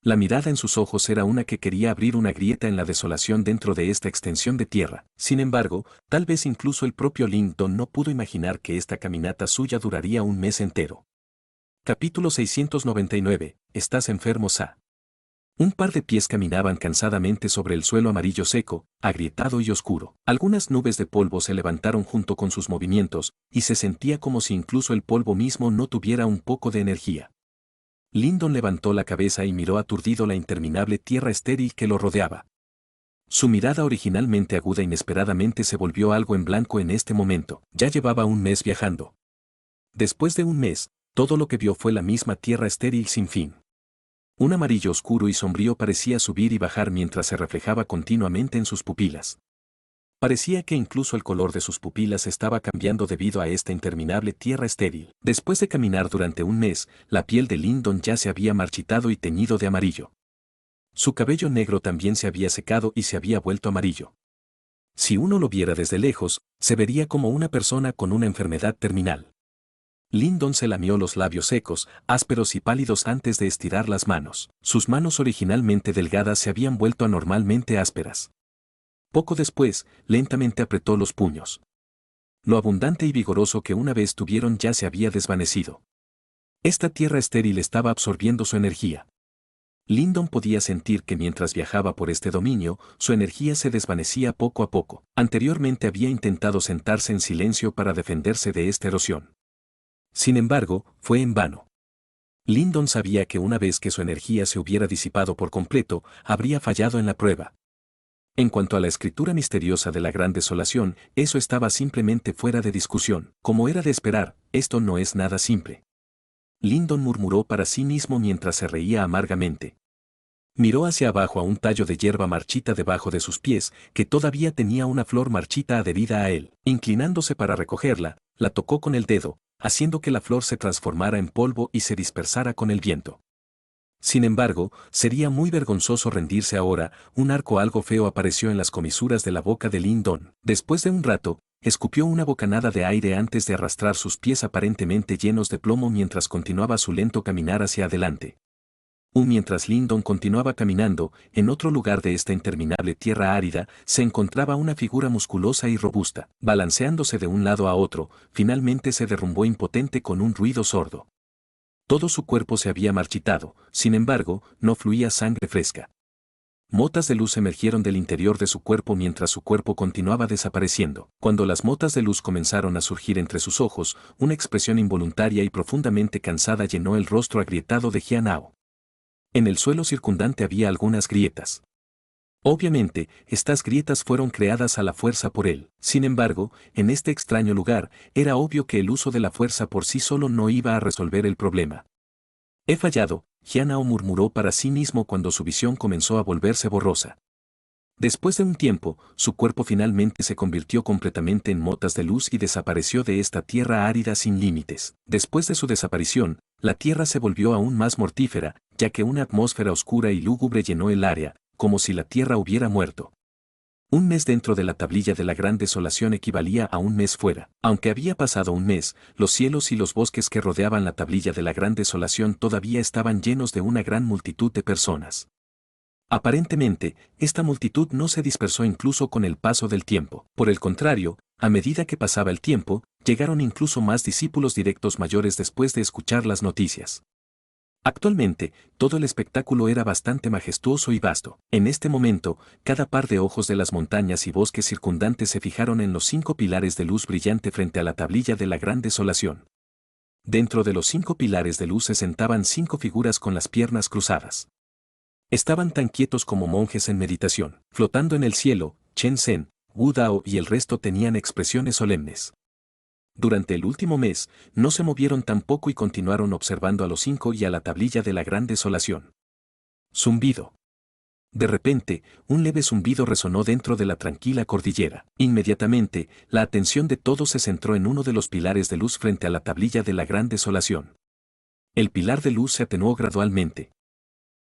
La mirada en sus ojos era una que quería abrir una grieta en la desolación dentro de esta extensión de tierra. Sin embargo, tal vez incluso el propio Lindon no pudo imaginar que esta caminata suya duraría un mes entero. Capítulo 699. ¿Estás enfermo, Sa? Un par de pies caminaban cansadamente sobre el suelo amarillo seco, agrietado y oscuro. Algunas nubes de polvo se levantaron junto con sus movimientos, y se sentía como si incluso el polvo mismo no tuviera un poco de energía. Lindon levantó la cabeza y miró aturdido la interminable tierra estéril que lo rodeaba. Su mirada originalmente aguda inesperadamente se volvió algo en blanco en este momento. Ya llevaba un mes viajando. Después de un mes, todo lo que vio fue la misma tierra estéril sin fin. Un amarillo oscuro y sombrío parecía subir y bajar mientras se reflejaba continuamente en sus pupilas. Parecía que incluso el color de sus pupilas estaba cambiando debido a esta interminable tierra estéril. Después de caminar durante un mes, la piel de Lyndon ya se había marchitado y teñido de amarillo. Su cabello negro también se había secado y se había vuelto amarillo. Si uno lo viera desde lejos, se vería como una persona con una enfermedad terminal. Lyndon se lamió los labios secos, ásperos y pálidos antes de estirar las manos. Sus manos originalmente delgadas se habían vuelto anormalmente ásperas. Poco después, lentamente apretó los puños. Lo abundante y vigoroso que una vez tuvieron ya se había desvanecido. Esta tierra estéril estaba absorbiendo su energía. Lyndon podía sentir que mientras viajaba por este dominio, su energía se desvanecía poco a poco. Anteriormente había intentado sentarse en silencio para defenderse de esta erosión. Sin embargo, fue en vano. Lyndon sabía que una vez que su energía se hubiera disipado por completo, habría fallado en la prueba. En cuanto a la escritura misteriosa de la Gran Desolación, eso estaba simplemente fuera de discusión. Como era de esperar, esto no es nada simple. Lyndon murmuró para sí mismo mientras se reía amargamente. Miró hacia abajo a un tallo de hierba marchita debajo de sus pies, que todavía tenía una flor marchita adherida a él. Inclinándose para recogerla, la tocó con el dedo, haciendo que la flor se transformara en polvo y se dispersara con el viento. Sin embargo, sería muy vergonzoso rendirse ahora. Un arco algo feo apareció en las comisuras de la boca de Lyndon. Después de un rato, escupió una bocanada de aire antes de arrastrar sus pies aparentemente llenos de plomo mientras continuaba su lento caminar hacia adelante. Mientras Lyndon continuaba caminando, en otro lugar de esta interminable tierra árida, se encontraba una figura musculosa y robusta. Balanceándose de un lado a otro, finalmente se derrumbó impotente con un ruido sordo. Todo su cuerpo se había marchitado, sin embargo, no fluía sangre fresca. Motas de luz emergieron del interior de su cuerpo mientras su cuerpo continuaba desapareciendo. Cuando las motas de luz comenzaron a surgir entre sus ojos, una expresión involuntaria y profundamente cansada llenó el rostro agrietado de Jianao. En el suelo circundante había algunas grietas. Obviamente, estas grietas fueron creadas a la fuerza por él. Sin embargo, en este extraño lugar, era obvio que el uso de la fuerza por sí solo no iba a resolver el problema. He fallado, Jianao murmuró para sí mismo cuando su visión comenzó a volverse borrosa. Después de un tiempo, su cuerpo finalmente se convirtió completamente en motas de luz y desapareció de esta tierra árida sin límites. Después de su desaparición, la tierra se volvió aún más mortífera, ya que una atmósfera oscura y lúgubre llenó el área, como si la tierra hubiera muerto. Un mes dentro de la tablilla de la Gran Desolación equivalía a un mes fuera. Aunque había pasado un mes, los cielos y los bosques que rodeaban la tablilla de la Gran Desolación todavía estaban llenos de una gran multitud de personas. Aparentemente, esta multitud no se dispersó incluso con el paso del tiempo. Por el contrario, a medida que pasaba el tiempo, llegaron incluso más discípulos directos mayores después de escuchar las noticias. Actualmente, todo el espectáculo era bastante majestuoso y vasto. En este momento, cada par de ojos de las montañas y bosques circundantes se fijaron en los 5 pilares de luz brillante frente a la tablilla de la Gran Desolación. Dentro de los 5 pilares de luz se sentaban 5 figuras con las piernas cruzadas. Estaban tan quietos como monjes en meditación. Flotando en el cielo, Chen Zhen, Wu Dao y el resto tenían expresiones solemnes. Durante el último mes, no se movieron tampoco y continuaron observando a los 5 y a la tablilla de la Gran Desolación. Zumbido. De repente, un leve zumbido resonó dentro de la tranquila cordillera. Inmediatamente, la atención de todos se centró en uno de los pilares de luz frente a la tablilla de la Gran Desolación. El pilar de luz se atenuó gradualmente.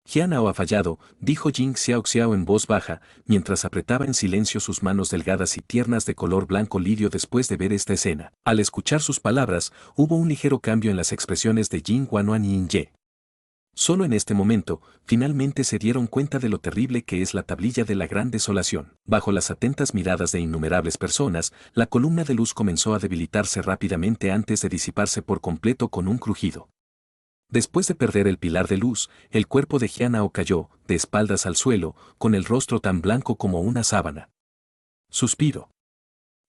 Jianao ha fallado, dijo Jing Xiao en voz baja, mientras apretaba en silencio sus manos delgadas y tiernas de color blanco lirio después de ver esta escena. Al escuchar sus palabras, hubo un ligero cambio en las expresiones de Jing Guanuan y Yin Ye. Solo en este momento, finalmente se dieron cuenta de lo terrible que es la tablilla de la Gran Desolación. Bajo las atentas miradas de innumerables personas, la columna de luz comenzó a debilitarse rápidamente antes de disiparse por completo con un crujido. Después de perder el pilar de luz, el cuerpo de Jianao cayó, de espaldas al suelo, con el rostro tan blanco como una sábana. Suspiro.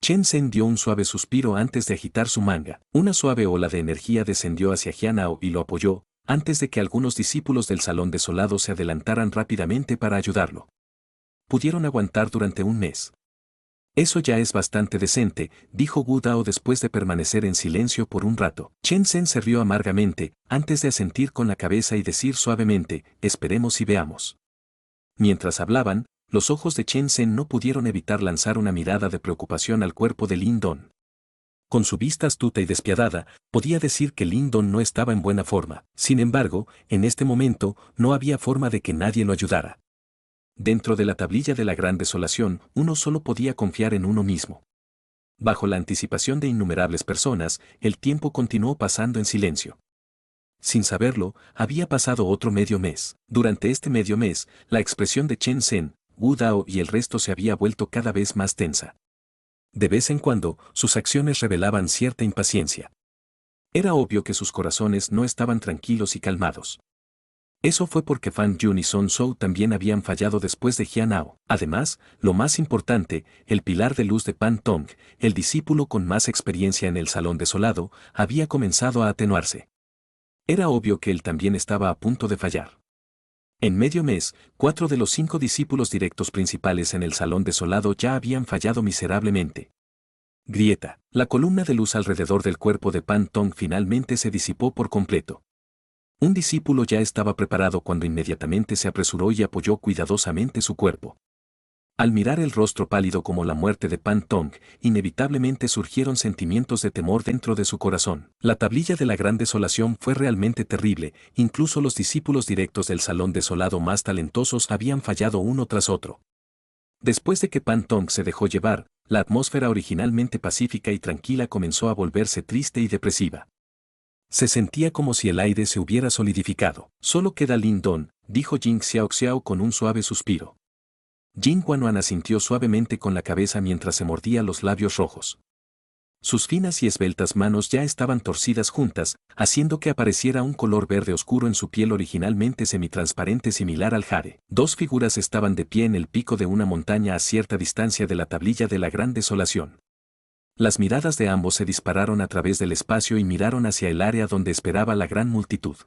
Chen Zhen dio un suave suspiro antes de agitar su manga. Una suave ola de energía descendió hacia Jianao y lo apoyó, antes de que algunos discípulos del salón desolado se adelantaran rápidamente para ayudarlo. pudieron aguantar durante un mes. Eso ya es bastante decente, dijo Wu Dao después de permanecer en silencio por un rato. Chen Zhen se rió amargamente, antes de asentir con la cabeza y decir suavemente, esperemos y veamos. Mientras hablaban, los ojos de Chen Zhen no pudieron evitar lanzar una mirada de preocupación al cuerpo de Lin Don. Con su vista astuta y despiadada, podía decir que Lin Don no estaba en buena forma. Sin embargo, en este momento, no había forma de que nadie lo ayudara. Dentro de la tablilla de la gran desolación, uno solo podía confiar en uno mismo. Bajo la anticipación de innumerables personas, el tiempo continuó pasando en silencio. Sin saberlo, había pasado otro medio mes. Durante este medio mes, la expresión de Chen Zhen, Wu Dao y el resto se había vuelto cada vez más tensa. De vez en cuando, sus acciones revelaban cierta impaciencia. Era obvio que sus corazones no estaban tranquilos y calmados. Eso fue porque Fan Yun y Sun Shou también habían fallado después de Jian Ao. Además, lo más importante, el pilar de luz de Pan Tong, el discípulo con más experiencia en el salón desolado, había comenzado a atenuarse. Era obvio que él también estaba a punto de fallar. En medio mes, 4 de los 5 discípulos directos principales en el salón desolado ya habían fallado miserablemente. Grieta. La columna de luz alrededor del cuerpo de Pan Tong finalmente se disipó por completo. Un discípulo ya estaba preparado cuando inmediatamente se apresuró y apoyó cuidadosamente su cuerpo. Al mirar el rostro pálido como la muerte de Pan Tong, inevitablemente surgieron sentimientos de temor dentro de su corazón. La tablilla de la gran desolación fue realmente terrible, incluso los discípulos directos del salón desolado más talentosos habían fallado uno tras otro. Después de que Pan Tong se dejó llevar, la atmósfera originalmente pacífica y tranquila comenzó a volverse triste y depresiva. Se sentía como si el aire se hubiera solidificado. Solo queda Lin Don, dijo Jing Xiaoxiao con un suave suspiro. Jing Guanuan asintió suavemente con la cabeza mientras se mordía los labios rojos. Sus finas y esbeltas manos ya estaban torcidas juntas, haciendo que apareciera un color verde oscuro en su piel originalmente semitransparente similar al jade. Dos figuras estaban de pie en el pico de una montaña a cierta distancia de la tablilla de la gran desolación. Las miradas de ambos se dispararon a través del espacio y miraron hacia el área donde esperaba la gran multitud.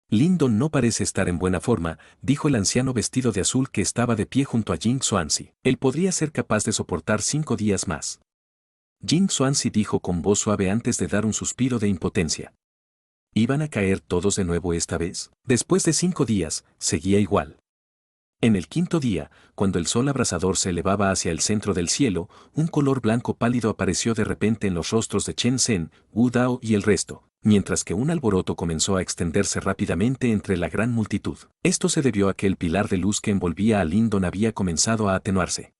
Lin Don no parece estar en buena forma, dijo el anciano vestido de azul que estaba de pie junto a Jing Xuanzi. Él podría ser capaz de soportar 5 días más. Jing Xuanzi dijo con voz suave antes de dar un suspiro de impotencia. ¿Iban a caer todos de nuevo esta vez? Después de 5 días, seguía igual. En el 5.º día, cuando el sol abrasador se elevaba hacia el centro del cielo, un color blanco pálido apareció de repente en los rostros de Chen Zhen, Wu Dao y el resto, mientras que un alboroto comenzó a extenderse rápidamente entre la gran multitud. Esto se debió a que el pilar de luz que envolvía a Lin Don había comenzado a atenuarse.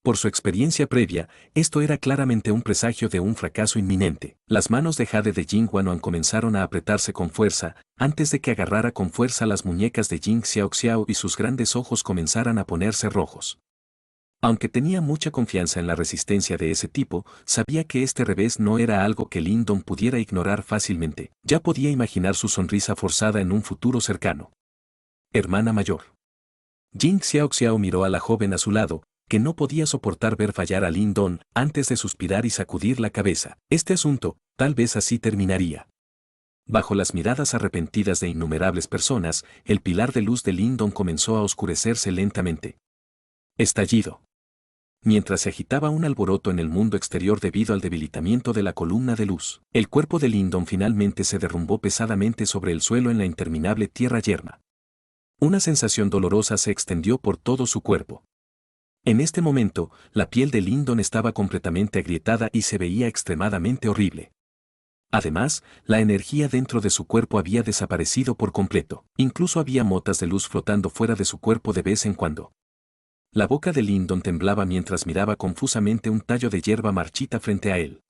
Por su experiencia previa, esto era claramente un presagio de un fracaso inminente. Las manos de jade de Jing Guanuan comenzaron a apretarse con fuerza, antes de que agarrara con fuerza las muñecas de Jing Xiaoxiao y sus grandes ojos comenzaran a ponerse rojos. Aunque tenía mucha confianza en la resistencia de ese tipo, sabía que este revés no era algo que Lin Don pudiera ignorar fácilmente. Ya podía imaginar su sonrisa forzada en un futuro cercano. Hermana mayor. Jing Xiaoxiao miró a la joven a su lado, que no podía soportar ver fallar a Lin Don, antes de suspirar y sacudir la cabeza. Este asunto, tal vez así terminaría. Bajo las miradas arrepentidas de innumerables personas, el pilar de luz de Lin Don comenzó a oscurecerse lentamente. Estallido. Mientras se agitaba un alboroto en el mundo exterior debido al debilitamiento de la columna de luz, el cuerpo de Lin Don finalmente se derrumbó pesadamente sobre el suelo en la interminable tierra yerma. Una sensación dolorosa se extendió por todo su cuerpo. En este momento, la piel de Lin Don estaba completamente agrietada y se veía extremadamente horrible. Además, la energía dentro de su cuerpo había desaparecido por completo. Incluso había motas de luz flotando fuera de su cuerpo de vez en cuando. La boca de Lin Don temblaba mientras miraba confusamente un tallo de hierba marchita frente a él.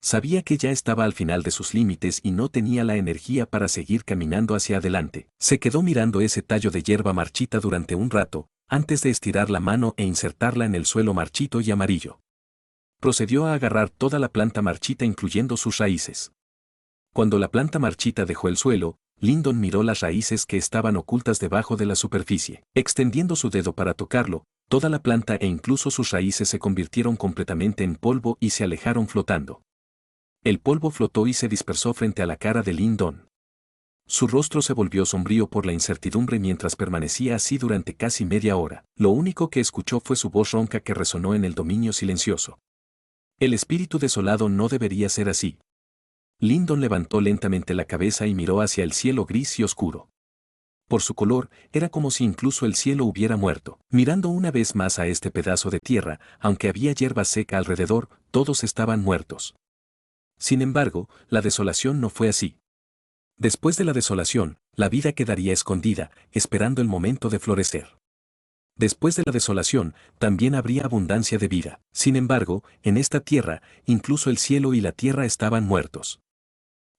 Sabía que ya estaba al final de sus límites y no tenía la energía para seguir caminando hacia adelante. Se quedó mirando ese tallo de hierba marchita durante un rato, antes de estirar la mano e insertarla en el suelo marchito y amarillo. Procedió a agarrar toda la planta marchita incluyendo sus raíces. Cuando la planta marchita dejó el suelo, Lin Don miró las raíces que estaban ocultas debajo de la superficie. Extendiendo su dedo para tocarlo, toda la planta e incluso sus raíces se convirtieron completamente en polvo y se alejaron flotando. El polvo flotó y se dispersó frente a la cara de Lin Don. Su rostro se volvió sombrío por la incertidumbre mientras permanecía así durante casi media hora. Lo único que escuchó fue su voz ronca que resonó en el dominio silencioso. El espíritu desolado no debería ser así. Lyndon levantó lentamente la cabeza y miró hacia el cielo gris y oscuro. Por su color, era como si incluso el cielo hubiera muerto. Mirando una vez más a este pedazo de tierra, aunque había hierba seca alrededor, todos estaban muertos. Sin embargo, la desolación no fue así. Después de la desolación, la vida quedaría escondida, esperando el momento de florecer. Después de la desolación, también habría abundancia de vida. Sin embargo, en esta tierra, incluso el cielo y la tierra estaban muertos.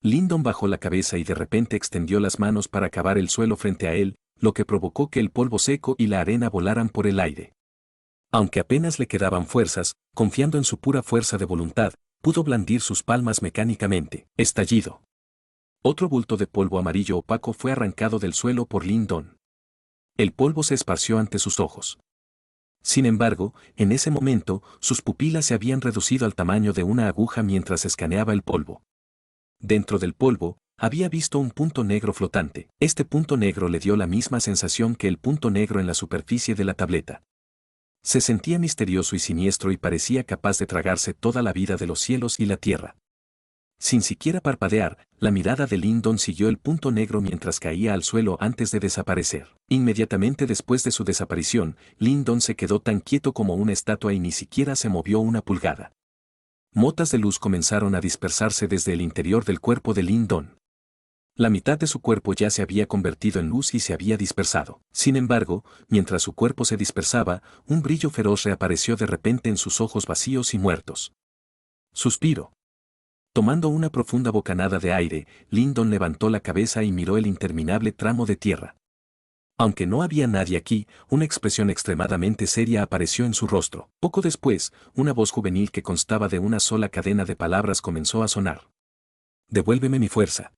Lyndon bajó la cabeza y de repente extendió las manos para cavar el suelo frente a él, lo que provocó que el polvo seco y la arena volaran por el aire. Aunque apenas le quedaban fuerzas, confiando en su pura fuerza de voluntad, pudo blandir sus palmas mecánicamente. Estallido. Otro bulto de polvo amarillo opaco fue arrancado del suelo por Lyndon. El polvo se esparció ante sus ojos. Sin embargo, en ese momento, sus pupilas se habían reducido al tamaño de una aguja mientras escaneaba el polvo. Dentro del polvo, había visto un punto negro flotante. Este punto negro le dio la misma sensación que el punto negro en la superficie de la tableta. Se sentía misterioso y siniestro y parecía capaz de tragarse toda la vida de los cielos y la tierra. Sin siquiera parpadear, la mirada de Lyndon siguió el punto negro mientras caía al suelo antes de desaparecer. Inmediatamente después de su desaparición, Lyndon se quedó tan quieto como una estatua y ni siquiera se movió una pulgada. Motas de luz comenzaron a dispersarse desde el interior del cuerpo de Lyndon. La mitad de su cuerpo ya se había convertido en luz y se había dispersado. Sin embargo, mientras su cuerpo se dispersaba, un brillo feroz reapareció de repente en sus ojos vacíos y muertos. Suspiro. Tomando una profunda bocanada de aire, Lyndon levantó la cabeza y miró el interminable tramo de tierra. Aunque no había nadie aquí, una expresión extremadamente seria apareció en su rostro. Poco después, una voz juvenil que constaba de una sola cadena de palabras comenzó a sonar. Devuélveme mi fuerza.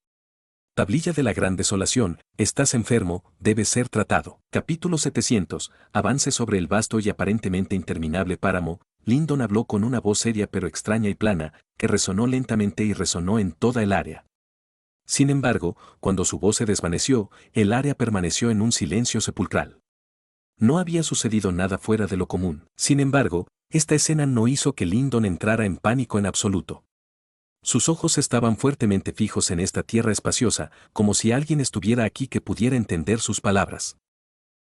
Tablilla de la Gran Desolación, estás enfermo, debes ser tratado. Capítulo 700, avance sobre el vasto y aparentemente interminable páramo. Lyndon habló con una voz seria pero extraña y plana, que resonó lentamente y resonó en toda el área. Sin embargo, cuando su voz se desvaneció, el área permaneció en un silencio sepulcral. No había sucedido nada fuera de lo común. Sin embargo, esta escena no hizo que Lyndon entrara en pánico en absoluto. Sus ojos estaban fuertemente fijos en esta tierra espaciosa, como si alguien estuviera aquí que pudiera entender sus palabras.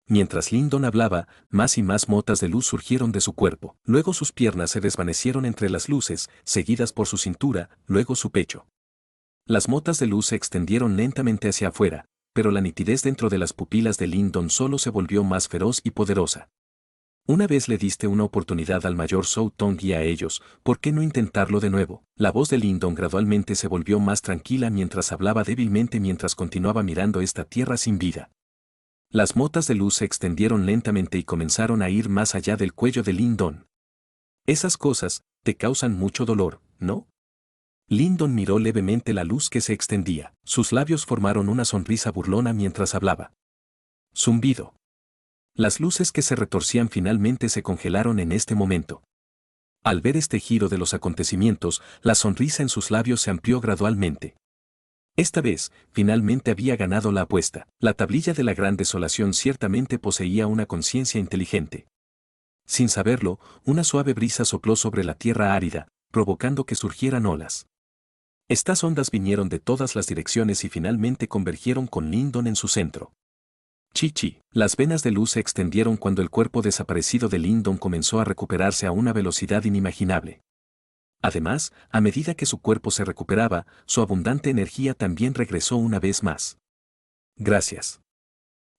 Mientras Lyndon hablaba, más y más motas de luz surgieron de su cuerpo. Luego sus piernas se desvanecieron entre las luces, seguidas por su cintura, luego su pecho. Las motas de luz se extendieron lentamente hacia afuera, pero la nitidez dentro de las pupilas de Lyndon solo se volvió más feroz y poderosa. Una vez le diste una oportunidad al mayor Zhou Tong y a ellos, ¿por qué no intentarlo de nuevo? La voz de Lyndon gradualmente se volvió más tranquila mientras hablaba débilmente mientras continuaba mirando esta tierra sin vida. Las motas de luz se extendieron lentamente y comenzaron a ir más allá del cuello de Lyndon. Esas cosas te causan mucho dolor, ¿no? Lyndon miró levemente la luz que se extendía. Sus labios formaron una sonrisa burlona mientras hablaba. Zumbido. Las luces que se retorcían finalmente se congelaron en este momento. Al ver este giro de los acontecimientos, la sonrisa en sus labios se amplió gradualmente. Esta vez, finalmente había ganado la apuesta. La tablilla de la Gran Desolación ciertamente poseía una conciencia inteligente. Sin saberlo, una suave brisa sopló sobre la tierra árida, provocando que surgieran olas. Estas ondas vinieron de todas las direcciones y finalmente convergieron con Lyndon en su centro. Chichi, las venas de luz se extendieron cuando el cuerpo desaparecido de Lyndon comenzó a recuperarse a una velocidad inimaginable. Además, a medida que su cuerpo se recuperaba, su abundante energía también regresó una vez más. Gracias.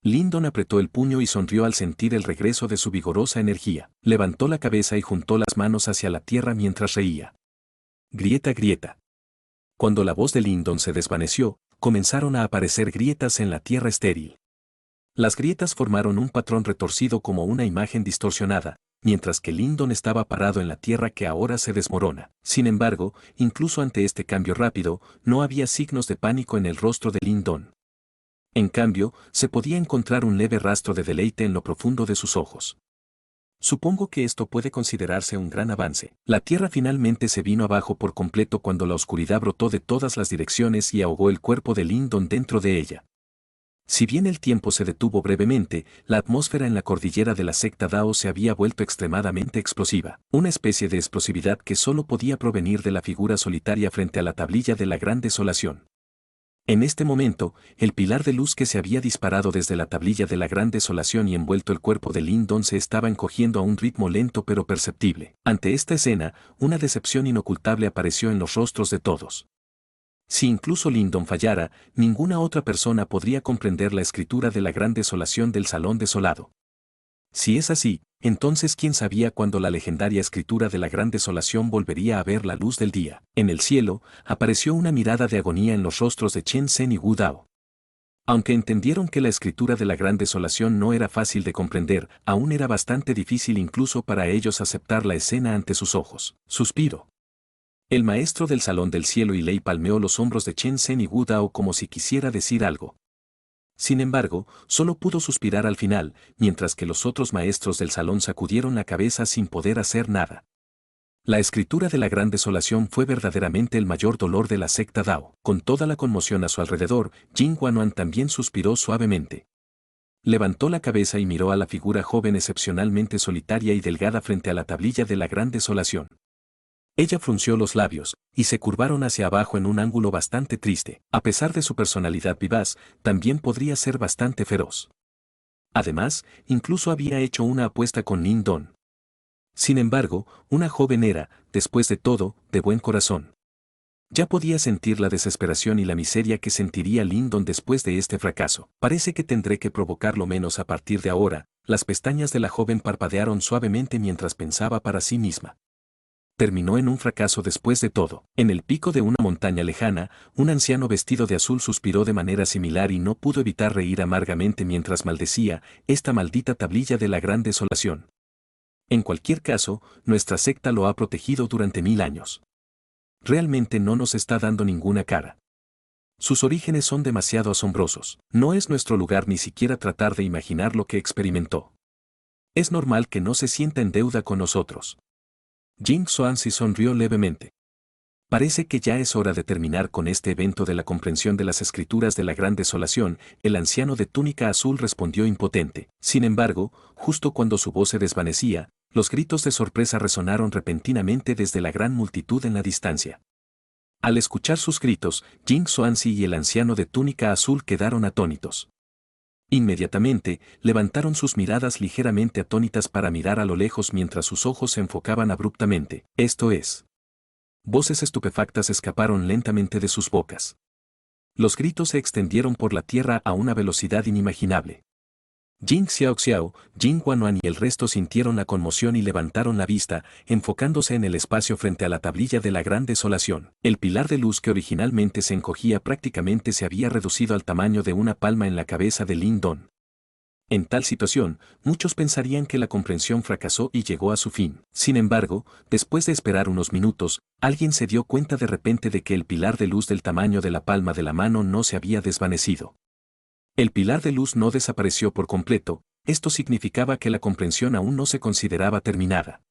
Lyndon apretó el puño y sonrió al sentir el regreso de su vigorosa energía. Levantó la cabeza y juntó las manos hacia la tierra mientras reía. Grieta, grieta. Cuando la voz de Lyndon se desvaneció, comenzaron a aparecer grietas en la tierra estéril. Las grietas formaron un patrón retorcido como una imagen distorsionada, mientras que Lyndon estaba parado en la tierra que ahora se desmorona. Sin embargo, incluso ante este cambio rápido, no había signos de pánico en el rostro de Lyndon. En cambio, se podía encontrar un leve rastro de deleite en lo profundo de sus ojos. Supongo que esto puede considerarse un gran avance. La Tierra finalmente se vino abajo por completo cuando la oscuridad brotó de todas las direcciones y ahogó el cuerpo de Lyndon dentro de ella. Si bien el tiempo se detuvo brevemente, la atmósfera en la cordillera de la secta Dao se había vuelto extremadamente explosiva, una especie de explosividad que solo podía provenir de la figura solitaria frente a la tablilla de la Gran Desolación. En este momento, el pilar de luz que se había disparado desde la tablilla de la Gran Desolación y envuelto el cuerpo de Lyndon se estaba encogiendo a un ritmo lento pero perceptible. Ante esta escena, una decepción inocultable apareció en los rostros de todos. Si incluso Lyndon fallara, ninguna otra persona podría comprender la escritura de la Gran Desolación del Salón Desolado. Si es así, entonces ¿quién sabía cuándo la legendaria escritura de la Gran Desolación volvería a ver la luz del día? En el cielo, apareció una mirada de agonía en los rostros de Chen Zhen y Wu Dao. Aunque entendieron que la escritura de la Gran Desolación no era fácil de comprender, aún era bastante difícil incluso para ellos aceptar la escena ante sus ojos. Suspiro. El maestro del Salón del Cielo y Lei palmeó los hombros de Chen Zhen y Wu Dao como si quisiera decir algo. Sin embargo, solo pudo suspirar al final, mientras que los otros maestros del salón sacudieron la cabeza sin poder hacer nada. La escritura de la Gran Desolación fue verdaderamente el mayor dolor de la secta Dao. Con toda la conmoción a su alrededor, Jing Guanuan también suspiró suavemente. Levantó la cabeza y miró a la figura joven excepcionalmente solitaria y delgada frente a la tablilla de la Gran Desolación. Ella frunció los labios, y se curvaron hacia abajo en un ángulo bastante triste. A pesar de su personalidad vivaz, también podría ser bastante feroz. Además, incluso había hecho una apuesta con Lyndon. Sin embargo, una joven era, después de todo, de buen corazón. Ya podía sentir la desesperación y la miseria que sentiría Lyndon después de este fracaso. Parece que tendré que provocarlo menos a partir de ahora. Las pestañas de la joven parpadearon suavemente mientras pensaba para sí misma. Terminó en un fracaso después de todo. En el pico de una montaña lejana, un anciano vestido de azul suspiró de manera similar y no pudo evitar reír amargamente mientras maldecía esta maldita tablilla de la Gran Desolación. En cualquier caso, nuestra secta lo ha protegido durante 1000 años. Realmente no nos está dando ninguna cara. Sus orígenes son demasiado asombrosos. No es nuestro lugar ni siquiera tratar de imaginar lo que experimentó. Es normal que no se sienta en deuda con nosotros. Jing Xuanzi sonrió levemente. Parece que ya es hora de terminar con este evento de la comprensión de las escrituras de la Gran Desolación. El anciano de túnica azul respondió impotente. Sin embargo, justo cuando su voz se desvanecía, los gritos de sorpresa resonaron repentinamente desde la gran multitud en la distancia. Al escuchar sus gritos, Jing Xuanzi y el anciano de túnica azul quedaron atónitos. Inmediatamente, levantaron sus miradas ligeramente atónitas para mirar a lo lejos mientras sus ojos se enfocaban abruptamente, esto es. Voces estupefactas escaparon lentamente de sus bocas. Los gritos se extendieron por la tierra a una velocidad inimaginable. Jing Xiaoxiao, Jing Guanuan y el resto sintieron la conmoción y levantaron la vista, enfocándose en el espacio frente a la tablilla de la Gran Desolación. El pilar de luz que originalmente se encogía prácticamente se había reducido al tamaño de una palma en la cabeza de Lyndon. En tal situación, muchos pensarían que la comprensión fracasó y llegó a su fin. Sin embargo, después de esperar unos minutos, alguien se dio cuenta de repente de que el pilar de luz del tamaño de la palma de la mano no se había desvanecido. El pilar de luz no desapareció por completo, esto significaba que la comprensión aún no se consideraba terminada.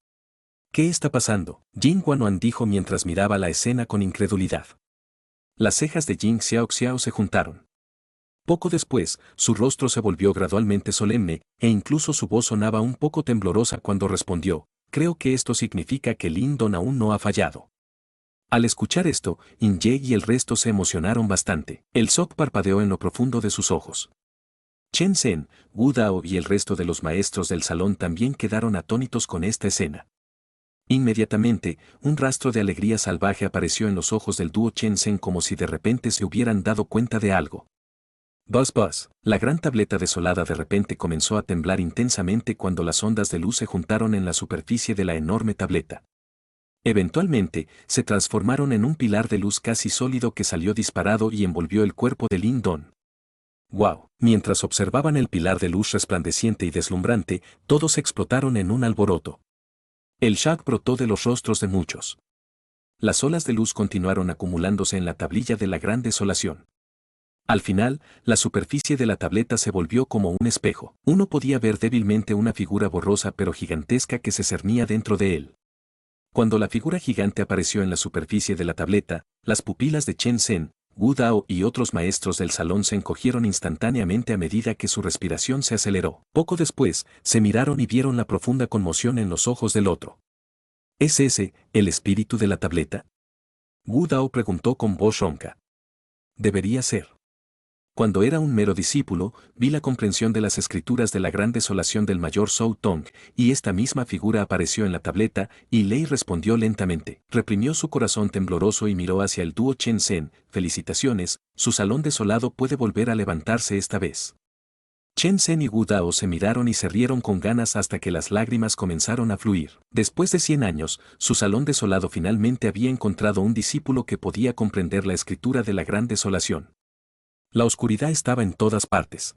¿Qué está pasando? Jing Guanuan dijo mientras miraba la escena con incredulidad. Las cejas de Jing Xiaoxiao se juntaron. Poco después, su rostro se volvió gradualmente solemne, e incluso su voz sonaba un poco temblorosa cuando respondió, creo que esto significa que Lyndon aún no ha fallado. Al escuchar esto, Inye y el resto se emocionaron bastante. El Sok parpadeó en lo profundo de sus ojos. Chen Zhen, Wu Dao y el resto de los maestros del salón también quedaron atónitos con esta escena. Inmediatamente, un rastro de alegría salvaje apareció en los ojos del dúo Chen Zhen como si de repente se hubieran dado cuenta de algo. Buzz buzz, la gran tableta desolada de repente comenzó a temblar intensamente cuando las ondas de luz se juntaron en la superficie de la enorme tableta. Eventualmente, se transformaron en un pilar de luz casi sólido que salió disparado y envolvió el cuerpo de Lyndon. ¡Wow! Mientras observaban el pilar de luz resplandeciente y deslumbrante, todos explotaron en un alboroto. El shock brotó de los rostros de muchos. Las olas de luz continuaron acumulándose en la tablilla de la Gran Desolación. Al final, la superficie de la tableta se volvió como un espejo. Uno podía ver débilmente una figura borrosa pero gigantesca que se cernía dentro de él. Cuando la figura gigante apareció en la superficie de la tableta, las pupilas de Chen Zhen, Wu Dao y otros maestros del salón se encogieron instantáneamente a medida que su respiración se aceleró. Poco después, se miraron y vieron la profunda conmoción en los ojos del otro. ¿Es ese el espíritu de la tableta? Wu Dao preguntó con voz ronca. Debería ser. Cuando era un mero discípulo, vi la comprensión de las escrituras de la gran desolación del mayor Zhou Tong, y esta misma figura apareció en la tableta, y Lei respondió lentamente. Reprimió su corazón tembloroso y miró hacia el dúo Chen Zhen. Felicitaciones, su salón desolado puede volver a levantarse esta vez. Chen Zhen y Wu Dao se miraron y se rieron con ganas hasta que las lágrimas comenzaron a fluir. Después de 100 años, su salón desolado finalmente había encontrado un discípulo que podía comprender la escritura de la gran desolación. La oscuridad estaba en todas partes.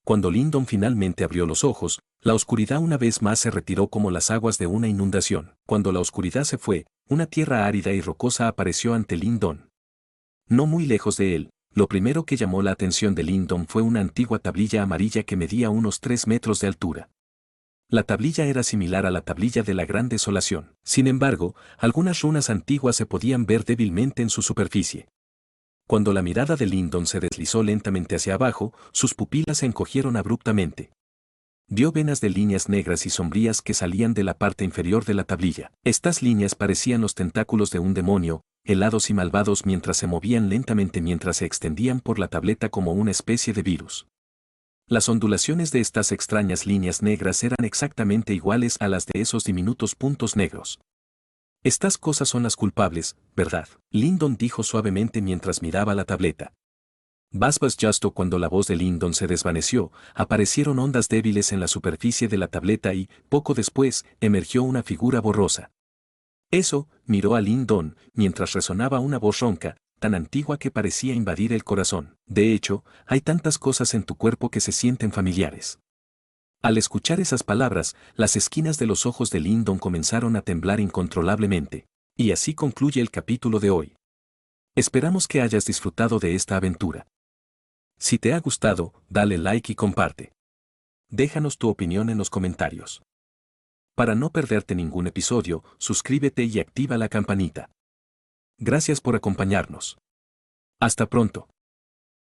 Cuando Lindon finalmente abrió los ojos, la oscuridad una vez más se retiró como las aguas de una inundación. Cuando la oscuridad se fue, una tierra árida y rocosa apareció ante Lindon. No muy lejos de él, lo primero que llamó la atención de Lindon fue una antigua tablilla amarilla que medía unos 3 metros de altura. La tablilla era similar a la tablilla de la Gran Desolación. Sin embargo, algunas runas antiguas se podían ver débilmente en su superficie. Cuando la mirada de Lindon se deslizó lentamente hacia abajo, sus pupilas se encogieron abruptamente. Vio venas de líneas negras y sombrías que salían de la parte inferior de la tablilla. Estas líneas parecían los tentáculos de un demonio, helados y malvados mientras se movían lentamente mientras se extendían por la tableta como una especie de virus. Las ondulaciones de estas extrañas líneas negras eran exactamente iguales a las de esos diminutos puntos negros. Estas cosas son las culpables, ¿verdad? Lindon dijo suavemente mientras miraba la tableta. Basbas justo cuando la voz de Lindon se desvaneció, aparecieron ondas débiles en la superficie de la tableta y, poco después, emergió una figura borrosa. Eso, miró a Lindon, mientras resonaba una voz ronca, tan antigua que parecía invadir el corazón. De hecho, hay tantas cosas en tu cuerpo que se sienten familiares. Al escuchar esas palabras, las esquinas de los ojos de Lindon comenzaron a temblar incontrolablemente. Y así concluye el capítulo de hoy. Esperamos que hayas disfrutado de esta aventura. Si te ha gustado, dale like y comparte. Déjanos tu opinión en los comentarios. Para no perderte ningún episodio, suscríbete y activa la campanita. Gracias por acompañarnos. Hasta pronto.